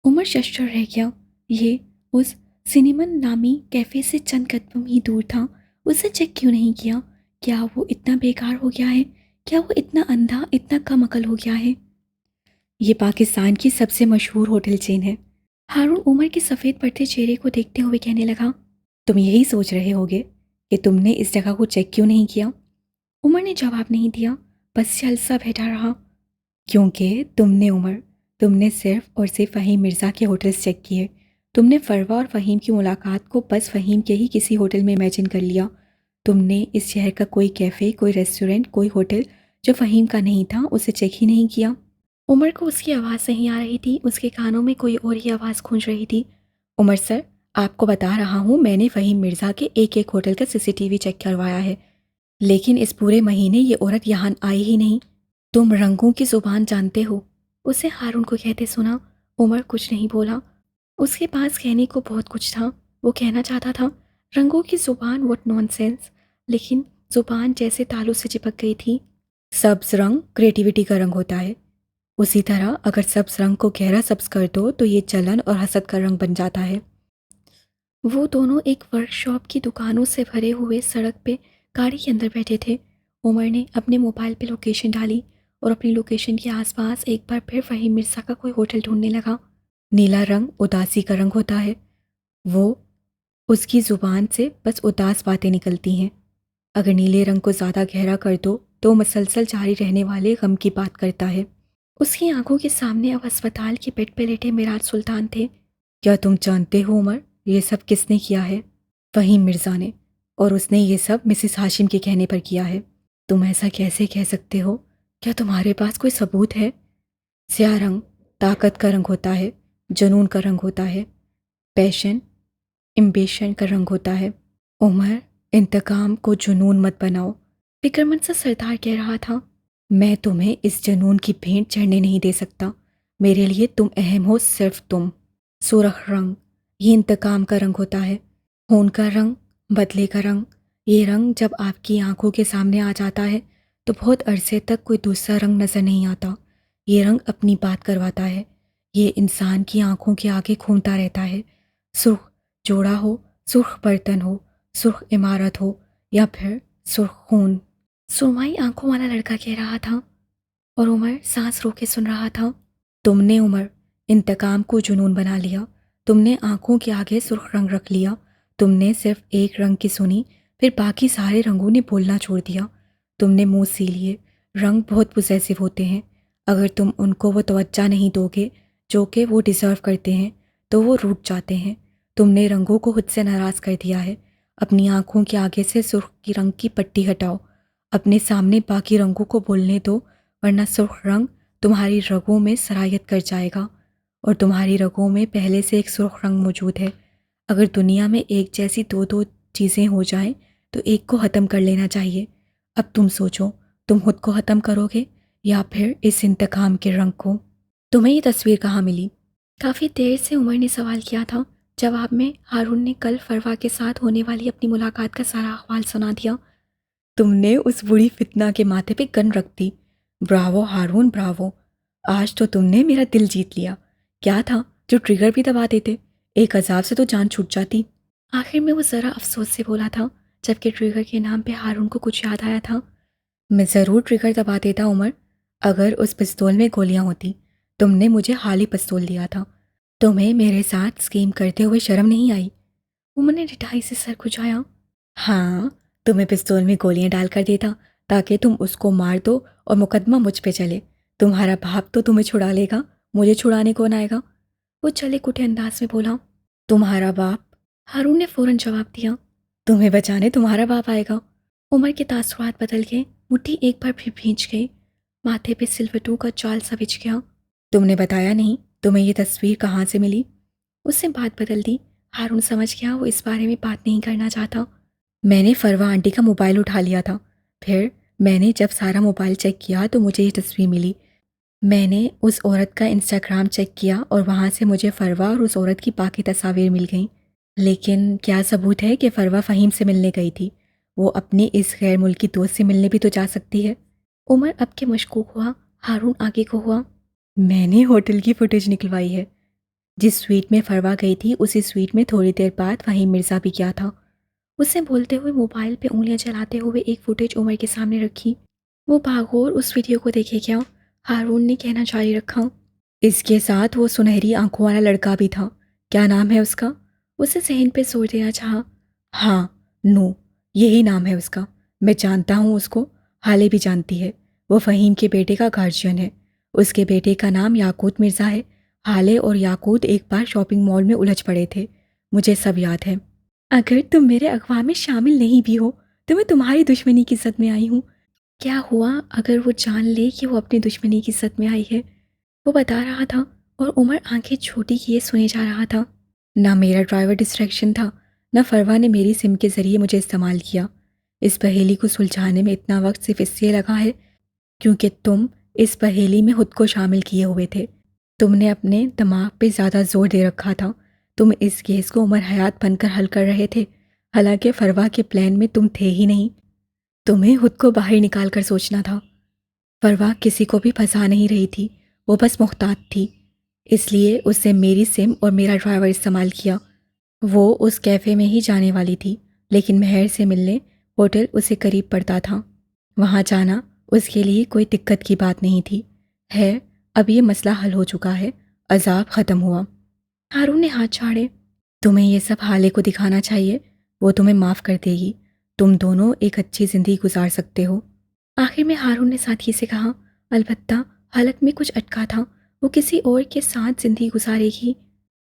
عمر ششدر رہ گیا۔ یہ اس سنیمن نامی کیفے سے چند قدم ہی دور تھا، اسے چیک کیوں نہیں کیا؟ کیا وہ اتنا بیکار ہو گیا ہے؟ کیا وہ اتنا اندھا، اتنا کم عقل ہو گیا ہے؟ یہ پاکستان کی سب سے مشہور ہوٹل چین ہے۔ ہارون عمر کے سفید پڑتے چہرے کو دیکھتے ہوئے کہنے لگا، تم یہی سوچ رہے ہوگے کہ تم نے اس جگہ کو چیک کیوں نہیں کیا؟ عمر نے جواب نہیں دیا، بس چل سا بیٹھا رہا۔ کیونکہ تم نے صرف اور صرف فہیم مرزا کے ہوٹلز چیک کیے۔ تم نے فروا اور فہیم کی ملاقات کو بس فہیم کے ہی کسی ہوٹل میں امیجن کر لیا۔ تم نے اس شہر کا کوئی کیفے، کوئی ریسٹورنٹ، کوئی ہوٹل جو فہیم کا نہیں تھا اسے چیک ہی نہیں کیا۔ عمر کو اس کی آواز نہیں آ رہی تھی، اس کے کانوں میں کوئی اور ہی آواز گونج رہی تھی۔ عمر سر، آپ کو بتا رہا ہوں، میں نے فہیم مرزا کے ایک ایک ہوٹل کا CCTV چیک کروایا ہے۔ لیکن اس پورے مہینے یہ عورت یہاں آئی ہی نہیں۔ تم رنگوں کی زبان جانتے ہو؟ اسے ہارون کو کہتے سنا۔ عمر کچھ نہیں بولا۔ اس کے پاس کہنے کو بہت کچھ تھا۔ وہ کہنا چاہتا تھا رنگوں کی زبان، واٹ نان سینس، لیکن زبان جیسے تالوں سے چپک گئی تھی۔ سبز رنگ کریٹیوٹی کا رنگ ہوتا ہے، اسی طرح اگر سبز رنگ کو گہرا سبز کر دو تو یہ جلن اور حسد کا رنگ بن جاتا ہے۔ وہ دونوں ایک ورک شاپ کی دکانوں سے بھرے ہوئے سڑک پہ گاڑی کے اندر بیٹھے تھے۔ عمر نے اپنے موبائل پہ لوکیشن ڈالی اور اپنی لوکیشن کے آس پاس ایک بار پھر فہیم مرزا کا کوئی ہوٹل ڈھونڈنے لگا۔ نیلا رنگ اداسی کا رنگ ہوتا ہے، وہ اس کی زبان سے بس اداس باتیں نکلتی ہیں۔ اگر نیلے رنگ کو زیادہ گہرا کر دو تو مسلسل جاری رہنے والے غم کی بات کرتا ہے۔ اس کی آنکھوں کے سامنے اب اسپتال کے بیڈ پہ لیٹے میراج سلطان تھے۔ کیا تم جانتے ہو عمر، یہ سب کس نے کیا ہے؟ فہیم مرزا نے، اور اس نے یہ سب مسز ہاشم کے کہنے پر کیا ہے۔ تم ایسا کیسے کہہ سکتے ہو؟ کیا تمہارے پاس کوئی ثبوت ہے؟ سیاہ رنگ طاقت کا رنگ ہوتا ہے، جنون کا رنگ ہوتا ہے، پیشن امبیشن کا رنگ ہوتا ہے۔ عمر، انتقام کو جنون مت بناؤ، فکر مند سا سردار کہہ رہا تھا۔ میں تمہیں اس جنون کی بھینٹ چڑھنے نہیں دے سکتا، میرے لیے تم اہم ہو، صرف تم۔ سرخ رنگ، یہ انتقام کا رنگ ہوتا ہے، خون کا رنگ، بدلے کا رنگ۔ یہ رنگ جب آپ کی آنکھوں کے سامنے آ جاتا ہے تو بہت عرصے تک کوئی دوسرا رنگ نظر نہیں آتا۔ یہ رنگ اپنی بات کرواتا ہے، یہ انسان کی آنکھوں کے آگے گھومتا رہتا ہے۔ سرخ جوڑا ہو، سرخ برتن ہو، سرخ عمارت ہو، یا پھر سرخ خون۔ سرمائی آنکھوں والا لڑکا کہہ رہا تھا اور عمر سانس رو کے سن رہا تھا۔ تم نے عمر انتقام کو جنون بنا لیا، تم نے آنکھوں کے آگے سرخ رنگ رکھ لیا، تم نے صرف ایک رنگ کی سنی، پھر باقی سارے رنگوں نے بولنا چھوڑ دیا۔ تم نے منہ سی لیے۔ رنگ بہت پوزیسو ہوتے ہیں، اگر تم ان کو وہ توجہ نہیں دو گے جو کہ وہ ڈیزرو کرتے ہیں تو وہ روٹھ جاتے ہیں۔ تم نے رنگوں کو خود سے ناراض کر دیا ہے۔ اپنی آنکھوں کے آگے سے سرخ کی رنگ کی پٹی ہٹاؤ، اپنے سامنے باقی رنگوں کو بولنے دو، ورنہ سرخ رنگ تمہاری رگوں میں سرایت کر جائے گا، اور تمہاری رگوں میں پہلے سے ایک سرخ رنگ موجود ہے۔ اگر دنیا میں ایک جیسی دو چیزیں ہو جائیں تو ایک کو ختم کر لینا چاہیے۔ اب تم سوچو، تم خود کو ختم کرو گے یا پھر اس انتقام کے رنگ کو؟ تمہیں یہ تصویر کہاں ملی؟ کافی دیر سے عمر نے سوال کیا تھا۔ جواب میں ہارون نے کل فروا کے ساتھ ہونے والی اپنی ملاقات کا سارا احوال سنا دیا۔ تم نے اس بڑی فتنہ کے ماتھے پہ گن رکھ دی۔ براوو ہارون، براوو، آج تو تم نے میرا دل جیت لیا۔ کیا تھا جو ٹریگر بھی دبا دیتے؟ ایک عذاب سے تو جان چھوٹ جاتی۔ آخر میں وہ ذرا افسوس سے بولا تھا، جبکہ ٹریگر کے نام پہ ہارون کو کچھ یاد آیا تھا۔ میں ضرور ٹریگر دبا دیتا عمر، اگر اس پستول میں گولیاں ہوتی۔ تم نے مجھے خالی پستول دیا تھا۔ تمہیں میرے ساتھ اسکیم کرتے ہوئے شرم نہیں آئی؟ عمر نے ڈٹائی سے سر کھجایا۔ ہاں، تمہیں پستول میں گولیاں ڈال کر دیتا تاکہ تم اس کو مار دو اور مقدمہ مجھ پہ چلے۔ تمہارا باپ تو تمہیں چھڑا لے گا، مجھے چھڑانے کون آئے گا؟ وہ چلے کٹے انداز میں بولا۔ تمہارا باپ؟ ہارون نے فوراً جواب دیا۔ تمہیں بچانے تمہارا باپ آئے گا؟ عمر کے تاثرات بدل گئے، مٹھی ایک بار پھر بھینچ گئی، ماتھے پہ سلوٹوں کا جال سا بچھ گیا۔ تم نے بتایا نہیں، تمہیں یہ تصویر کہاں سے ملی؟ اس نے بات بدل دی۔ ہارون سمجھ گیا وہ اس بارے میں بات نہیں کرنا چاہتا۔ میں نے فروا آنٹی کا موبائل اٹھا لیا تھا، پھر میں نے جب سارا موبائل چیک کیا تو مجھے یہ تصویر ملی۔ میں نے اس عورت کا انسٹاگرام چیک کیا اور وہاں سے مجھے فروا اور اس عورت کی باقی تصاویر مل گئیں، لیکن کیا ثبوت ہے کہ فروا فہیم سے ملنے گئی تھی؟ وہ اپنی اس غیر ملکی دوست سے ملنے بھی تو جا سکتی ہے۔ عمر اب کے مشکوک ہوا۔ ہارون آگے کو ہوا۔ میں نے ہوٹل کی فوٹیج نکلوائی ہے، جس سویٹ میں فروا گئی تھی اسی سویٹ میں تھوڑی دیر بعد فہیم مرزا بھی کیا تھا۔ اس نے بولتے ہوئے موبائل پہ انگلیاں چلاتے ہوئے ایک فوٹیج عمر کے سامنے رکھی۔ وہ باغور اس ویڈیو کو دیکھے کیا؟ ہارون نے کہنا جاری رکھا۔ اس کے ساتھ وہ سنہری آنکھوں والا لڑکا بھی تھا، کیا نام ہے اس کا؟ اسے ذہن پہ زور دینا چاہا۔ ہاں، نو، یہی نام ہے اس کا، میں جانتا ہوں اس کو، حالے بھی جانتی ہے۔ وہ فہیم کے بیٹے کا گارجین ہے، اس کے بیٹے کا نام یاقوت مرزا ہے۔ حالے اور یاقوت ایک بار شاپنگ مال میں الجھ پڑے تھے، مجھے سب یاد ہے۔ اگر تم میرے اغوا میں شامل نہیں بھی ہو تو میں تمہاری دشمنی کی زد میں آئی ہوں۔ کیا ہوا اگر وہ جان لے کہ وہ اپنی دشمنی کی زد میں آئی ہے؟ وہ بتا رہا تھا اور عمر آنکھیں چھوٹی کیے سنے جا رہا تھا۔ نہ میرا ڈرائیور ڈسٹریکشن تھا، نہ فروا نے میری سم کے ذریعے مجھے استعمال کیا۔ اس پہیلی کو سلجھانے میں اتنا وقت صرف اس لیے لگا ہے کیونکہ تم اس پہیلی میں خود کو شامل کیے ہوئے تھے۔ تم نے اپنے دماغ پہ زیادہ زور دے رکھا تھا۔ تم اس کیس کو عمر حیات بن کر حل کر رہے تھے، حالانکہ فروا کے پلان میں تم تھے ہی نہیں۔ تمہیں خود کو باہر نکال کر سوچنا تھا۔ فروا کسی کو بھی پھنسا نہیں رہی تھی، وہ بس محتاط تھی، اس لیے اس نے میری سم اور میرا ڈرائیور استعمال کیا۔ وہ اس کیفے میں ہی جانے والی تھی، لیکن مہر سے ملنے ہوٹل اسے قریب پڑتا تھا۔ وہاں جانا اس کے لیے کوئی دقت کی بات نہیں تھی۔ اب یہ مسئلہ حل ہو چکا ہے، عذاب ختم ہوا۔ ہارون نے ہاتھ چھاڑے۔ تمہیں یہ سب حالے کو دکھانا چاہیے، وہ تمہیں معاف کر دے گی، تم دونوں ایک اچھی زندگی گزار سکتے ہو۔ آخر میں ہارون نے سادگی سے کہا، البتہ حالت میں کچھ اٹکا تھا، وہ کسی اور کے ساتھ زندگی گزارے گی،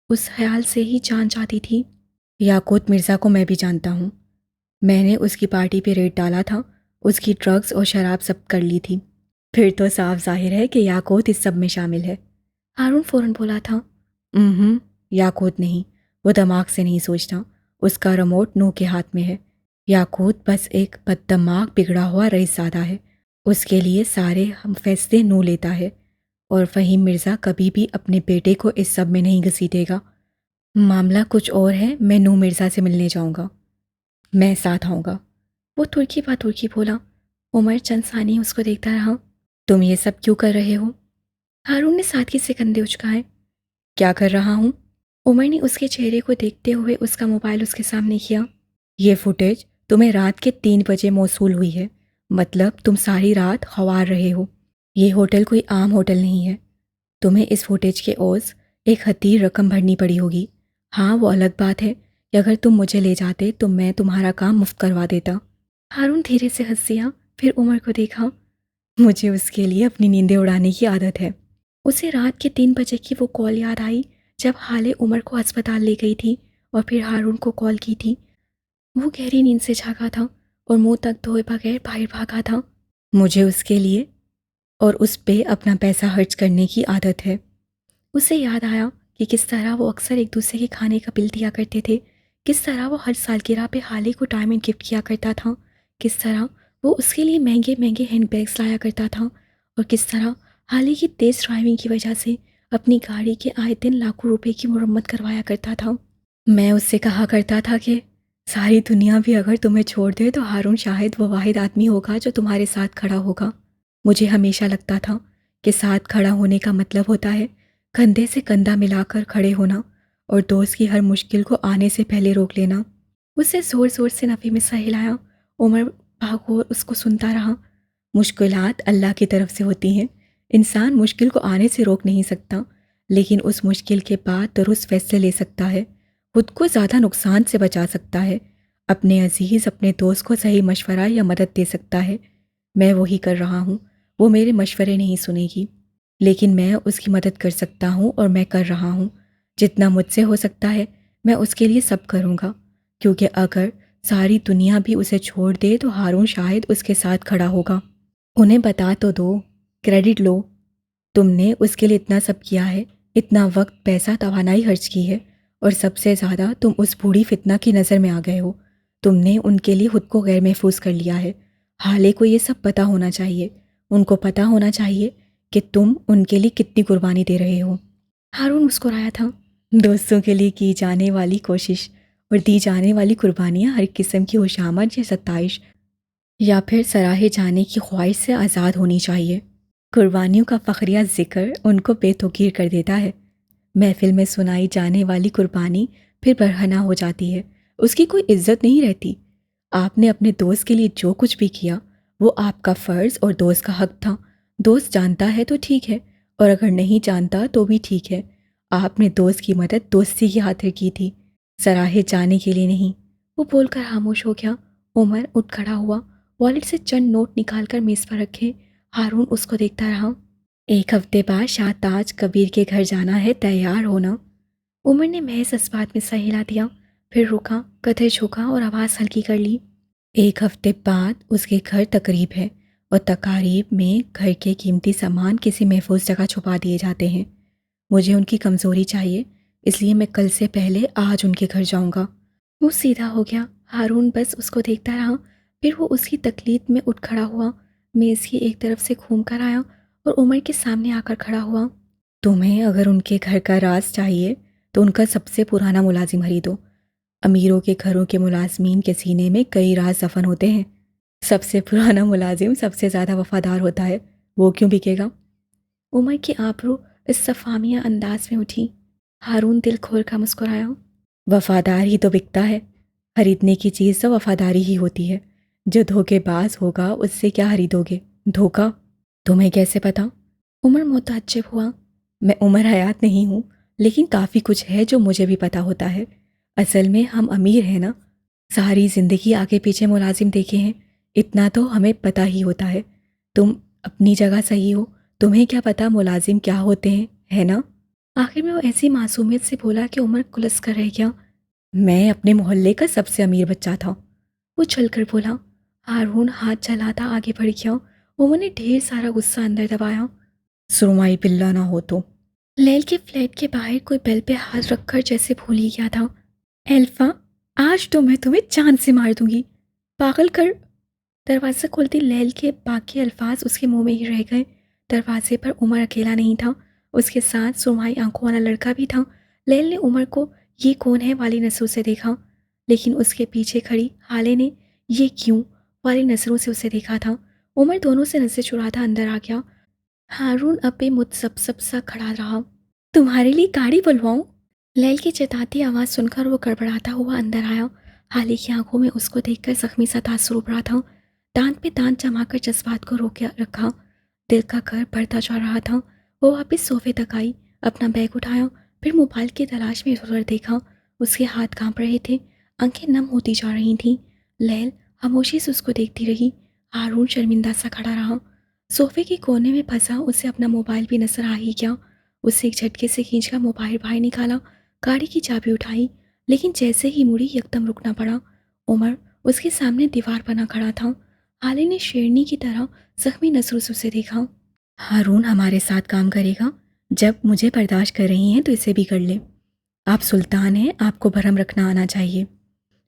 اس خیال سے ہی جان جاتی تھی۔ یاقوت مرزا کو میں بھی جانتا ہوں، میں نے اس کی پارٹی پہ ریڈ ڈالا تھا، اس کی ڈرگز اور شراب ضبط کر لی تھی۔ پھر تو صاف ظاہر ہے کہ یاقوت اس سب میں شامل ہے، ہارون فوراً بولا تھا۔ یاقوت نہیں، وہ دماغ سے نہیں سوچتا، اس کا ریموٹ نو کے ہاتھ میں ہے۔ یاقوت بس ایک بد دماغ بگڑا ہوا رئیس زادہ ہے، اس کے لیے سارے ہم فیصلے نو لیتا ہے، اور فہیم مرزا کبھی بھی اپنے بیٹے کو اس سب میں نہیں گھسیٹے گا۔ معاملہ کچھ اور ہے، میں نو مرزا سے ملنے جاؤں گا، میں ساتھ آؤں گا۔ وہ ترکی بات ترکی بولا۔ عمر چند ثانیے اس کو دیکھتا رہا۔ تم یہ سب کیوں کر رہے ہو؟ ہارون نے سادگی سے کندھے اچکائے۔ کیا کر رہا ہوں؟ عمر نے اس کے چہرے کو دیکھتے ہوئے اس کا موبائل اس کے سامنے کیا۔ یہ فوٹیج تمہیں رات کے 3 بجے موصول ہوئی ہے، مطلب تم ساری رات خوار رہے ہو۔ یہ ہوٹل کوئی عام ہوٹل نہیں ہے، تمہیں اس فوٹیج کے عوض ایک حتیر رقم بھرنی پڑی ہوگی۔ ہاں، وہ الگ بات ہے کہ اگر تم مجھے لے جاتے تو میں تمہارا کام مفت کروا دیتا۔ ہارون دھیرے سے ہنس دیا، پھر عمر کو دیکھا۔ مجھے اس کے لیے اپنی نیندیں اڑانے کی عادت ہے۔ اسے رات کے 3 بجے کی وہ کال یاد آئی جب حالے عمر کو ہسپتال لے گئی تھی اور پھر ہارون کو کال کی تھی۔ وہ گہری نیند سے جاگا تھا اور منہ تک دھوئے بغیر باہر بھاگا تھا۔ مجھے اس کے لیے اور اس پہ اپنا پیسہ خرچ کرنے کی عادت ہے۔ اسے یاد آیا کہ کس طرح وہ اکثر ایک دوسرے کے کھانے کا بل دیا کرتے تھے، کس طرح وہ ہر سالگرہ پہ حالے کو ڈائمنڈ گفٹ کیا کرتا تھا، کس طرح وہ اس کے لیے مہنگے مہنگے ہینڈ بیگز لایا کرتا تھا، اور کس طرح حالے کی تیز ڈرائیونگ کی وجہ سے اپنی گاڑی کے آئے دن لاکھوں روپے کی مرمت کروایا کرتا تھا۔ میں اس سے کہا کرتا تھا کہ ساری دنیا بھی اگر تمہیں چھوڑ دے تو ہارون شاید وہ واحد آدمی ہوگا جو تمہارے ساتھ کھڑا ہوگا۔ مجھے ہمیشہ لگتا تھا کہ ساتھ کھڑا ہونے کا مطلب ہوتا ہے کندھے سے کندھا ملا کر کھڑے ہونا اور دوست کی ہر مشکل کو آنے سے پہلے روک لینا۔ اسے زور زور سے نفی میں سر ہلایا۔ عمر بھاگور اس کو سنتا رہا۔ مشکلات اللہ کی طرف سے ہوتی ہیں، انسان مشکل کو آنے سے روک نہیں سکتا، لیکن اس مشکل کے بعد درست فیصلے لے سکتا ہے، خود کو زیادہ نقصان سے بچا سکتا ہے، اپنے عزیز اپنے دوست کو صحیح مشورہ یا مدد دے سکتا ہے۔ میں وہی کر رہا ہوں، وہ میرے مشورے نہیں سنے گی، لیکن میں اس کی مدد کر سکتا ہوں اور میں کر رہا ہوں۔ جتنا مجھ سے ہو سکتا ہے میں اس کے لیے سب کروں گا، کیونکہ اگر ساری دنیا بھی اسے چھوڑ دے تو ہارون شاید اس کے ساتھ کھڑا ہوگا۔ انہیں بتا تو دو، کریڈٹ لو، تم نے اس کے لیے اتنا سب کیا ہے، اتنا وقت پیسہ توانائی خرچ کی ہے، اور سب سے زیادہ تم اس بوڑھی فتنہ کی نظر میں آ گئے ہو۔ تم نے ان کے لیے خود کو غیر محفوظ کر لیا ہے۔ حالے کو یہ سب پتہ ہونا چاہیے، ان کو پتہ ہونا چاہیے کہ تم ان کے لیے کتنی قربانی دے رہے ہو۔ ہارون مسکرایا تھا۔ دوستوں کے لیے کی جانے والی کوشش اور دی جانے والی قربانیاں ہر قسم کی خوشامد یا ستائش یا پھر سراہے جانے کی خواہش سے آزاد ہونی چاہیے۔ قربانیوں کا فخریہ ذکر ان کو بے توقیر کر دیتا ہے۔ محفل میں سنائی جانے والی قربانی پھر برہنہ ہو جاتی ہے، اس کی کوئی عزت نہیں رہتی۔ آپ نے اپنے دوست کے لیے جو کچھ بھی کیا وہ آپ کا فرض اور دوست کا حق تھا۔ دوست جانتا ہے تو ٹھیک ہے، اور اگر نہیں جانتا تو بھی ٹھیک ہے۔ آپ نے دوست کی مدد دوستی کی خاطر کی تھی، سراہے جانے کے لیے نہیں۔ وہ بول کر خاموش ہو گیا۔ عمر اٹھ کھڑا ہوا، والیٹ سے چند نوٹ نکال کر میز پر رکھے۔ ہارون اس کو دیکھتا رہا۔ 1 ہفتے بعد شاہ تاج کبیر کے گھر جانا ہے، تیار ہونا۔ عمر نے محض اس بات میں سر ہلا دیا، پھر رکا، قدر جھکا اور آواز ہلکی کر لی۔ 1 ہفتے بعد اس کے گھر تقریب ہے، اور تقاریب میں گھر کے قیمتی سامان کسی محفوظ جگہ چھپا دیے جاتے ہیں۔ مجھے ان کی کمزوری چاہیے، اس لیے میں کل سے پہلے آج ان کے گھر جاؤں گا۔ وہ سیدھا ہو گیا۔ ہارون بس اس کو دیکھتا رہا، پھر وہ اس کی تقلید میں اٹھ کھڑا ہوا، میز کی ایک طرف سے گھوم کر آیا اور عمر کے سامنے آ کر کھڑا ہوا۔ تمہیں اگر ان کے گھر کا راز چاہیے تو ان کا سب سے پرانا ملازم خریدو۔ امیروں کے گھروں کے ملازمین کے سینے میں کئی راز دفن ہوتے ہیں۔ سب سے پرانا ملازم سب سے زیادہ وفادار ہوتا ہے، وہ کیوں بکے گا؟ عمر کی آبرو استفہامیہ انداز میں اٹھی۔ ہارون دل کھول کر مسکرایا۔ وفادار ہی تو بکتا ہے، خریدنے کی چیز تو وفاداری ہی ہوتی ہے۔ جو دھوکے باز ہوگا اس سے کیا خریدو گے؟ دھوکا؟ تمہیں کیسے پتا؟ عمر متعجب ہوا۔ میں عمر حیات نہیں ہوں، لیکن کافی کچھ ہے جو مجھے بھی پتا ہوتا ہے۔ اصل میں ہم امیر ہیں نا، ساری زندگی آگے پیچھے ملازم دیکھے ہیں، اتنا تو ہمیں پتہ ہی ہوتا ہے۔ تم اپنی جگہ صحیح ہو، تمہیں کیا پتا ملازم کیا ہوتے ہیں، ہے نا؟ آخر میں وہ ایسی معصومیت سے بولا کہ عمر کلس کر رہ گیا۔ میں اپنے محلے کا سب سے امیر بچہ تھا، وہ چل کر بولا۔ ہارون ہاتھ چلاتا آگے بڑھ گیا۔ عمر نے ڈھیر سارا غصہ اندر دبایا۔ سرمائی بلّہ نہ ہو تو۔ لیل کے فلیٹ کے باہر کوئی بیل پہ ہاتھ رکھ کر جیسے بھول ہی گیا تھا۔ الفا، آج تو میں تمہیں چاند سے مار دوں گی، پاگل کر۔ دروازہ کھولتی لیل کے باقی الفاظ اس کے منہ میں ہی رہ گئے۔ دروازے پر عمر اکیلا نہیں تھا، اس کے ساتھ سرمائی آنکھوں والا لڑکا بھی تھا۔ لیل نے عمر کو یہ کون ہے والی نظروں سے دیکھا، لیکن اس کے پیچھے کھڑی حالے نے یہ کیوں والی نظروں سے اسے دیکھا تھا۔ عمر دونوں سے نظر چراتا اندر آ گیا۔ ہارون اب بھی متسبسب سا کھڑا رہا۔ تمہارے لیے گاڑی بلواؤں؟ لیل کی چتاتی آواز سن کر وہ گڑبڑاتا ہوا اندر آیا۔ حالی کی آنکھوں میں اس کو دیکھ کر زخمی سا تاثر ابھرا تھا۔ دانت پہ دانت جما کر جذبات کو روک رکھا، دل کا گھر بڑھتا جا رہا تھا۔ وہ واپس صوفے تک آئی، اپنا بیگ اٹھایا، پھر موبائل کی تلاش میں ادھر دیکھا۔ اس کے ہاتھ کانپ رہے تھے، آنکھیں نم ہوتی جا رہی تھیں۔ لیل خاموشی سے اس کو دیکھتی رہی۔ ہارون شرمندہ سا کھڑا رہا۔ صوفے کے کونے میں پھنسا اسے اپنا موبائل بھی نظر آ ہی گیا۔ اسے ایک جھٹکے سے کھینچ کر موبائل باہر نکالا، گاڑی کی چابی اٹھائی، لیکن جیسے ہی مڑی یکدم رکنا پڑا۔ عمر اس کے سامنے دیوار بنا کھڑا تھا۔ حالے نے شیرنی کی طرح زخمی نظروں سے اسے دیکھا۔ ہارون ہمارے ساتھ کام کرے گا، جب مجھے برداشت کر رہی ہیں تو اسے بھی کر لیں۔ آپ سلطان ہیں، آپ کو بھرم رکھنا آنا چاہیے۔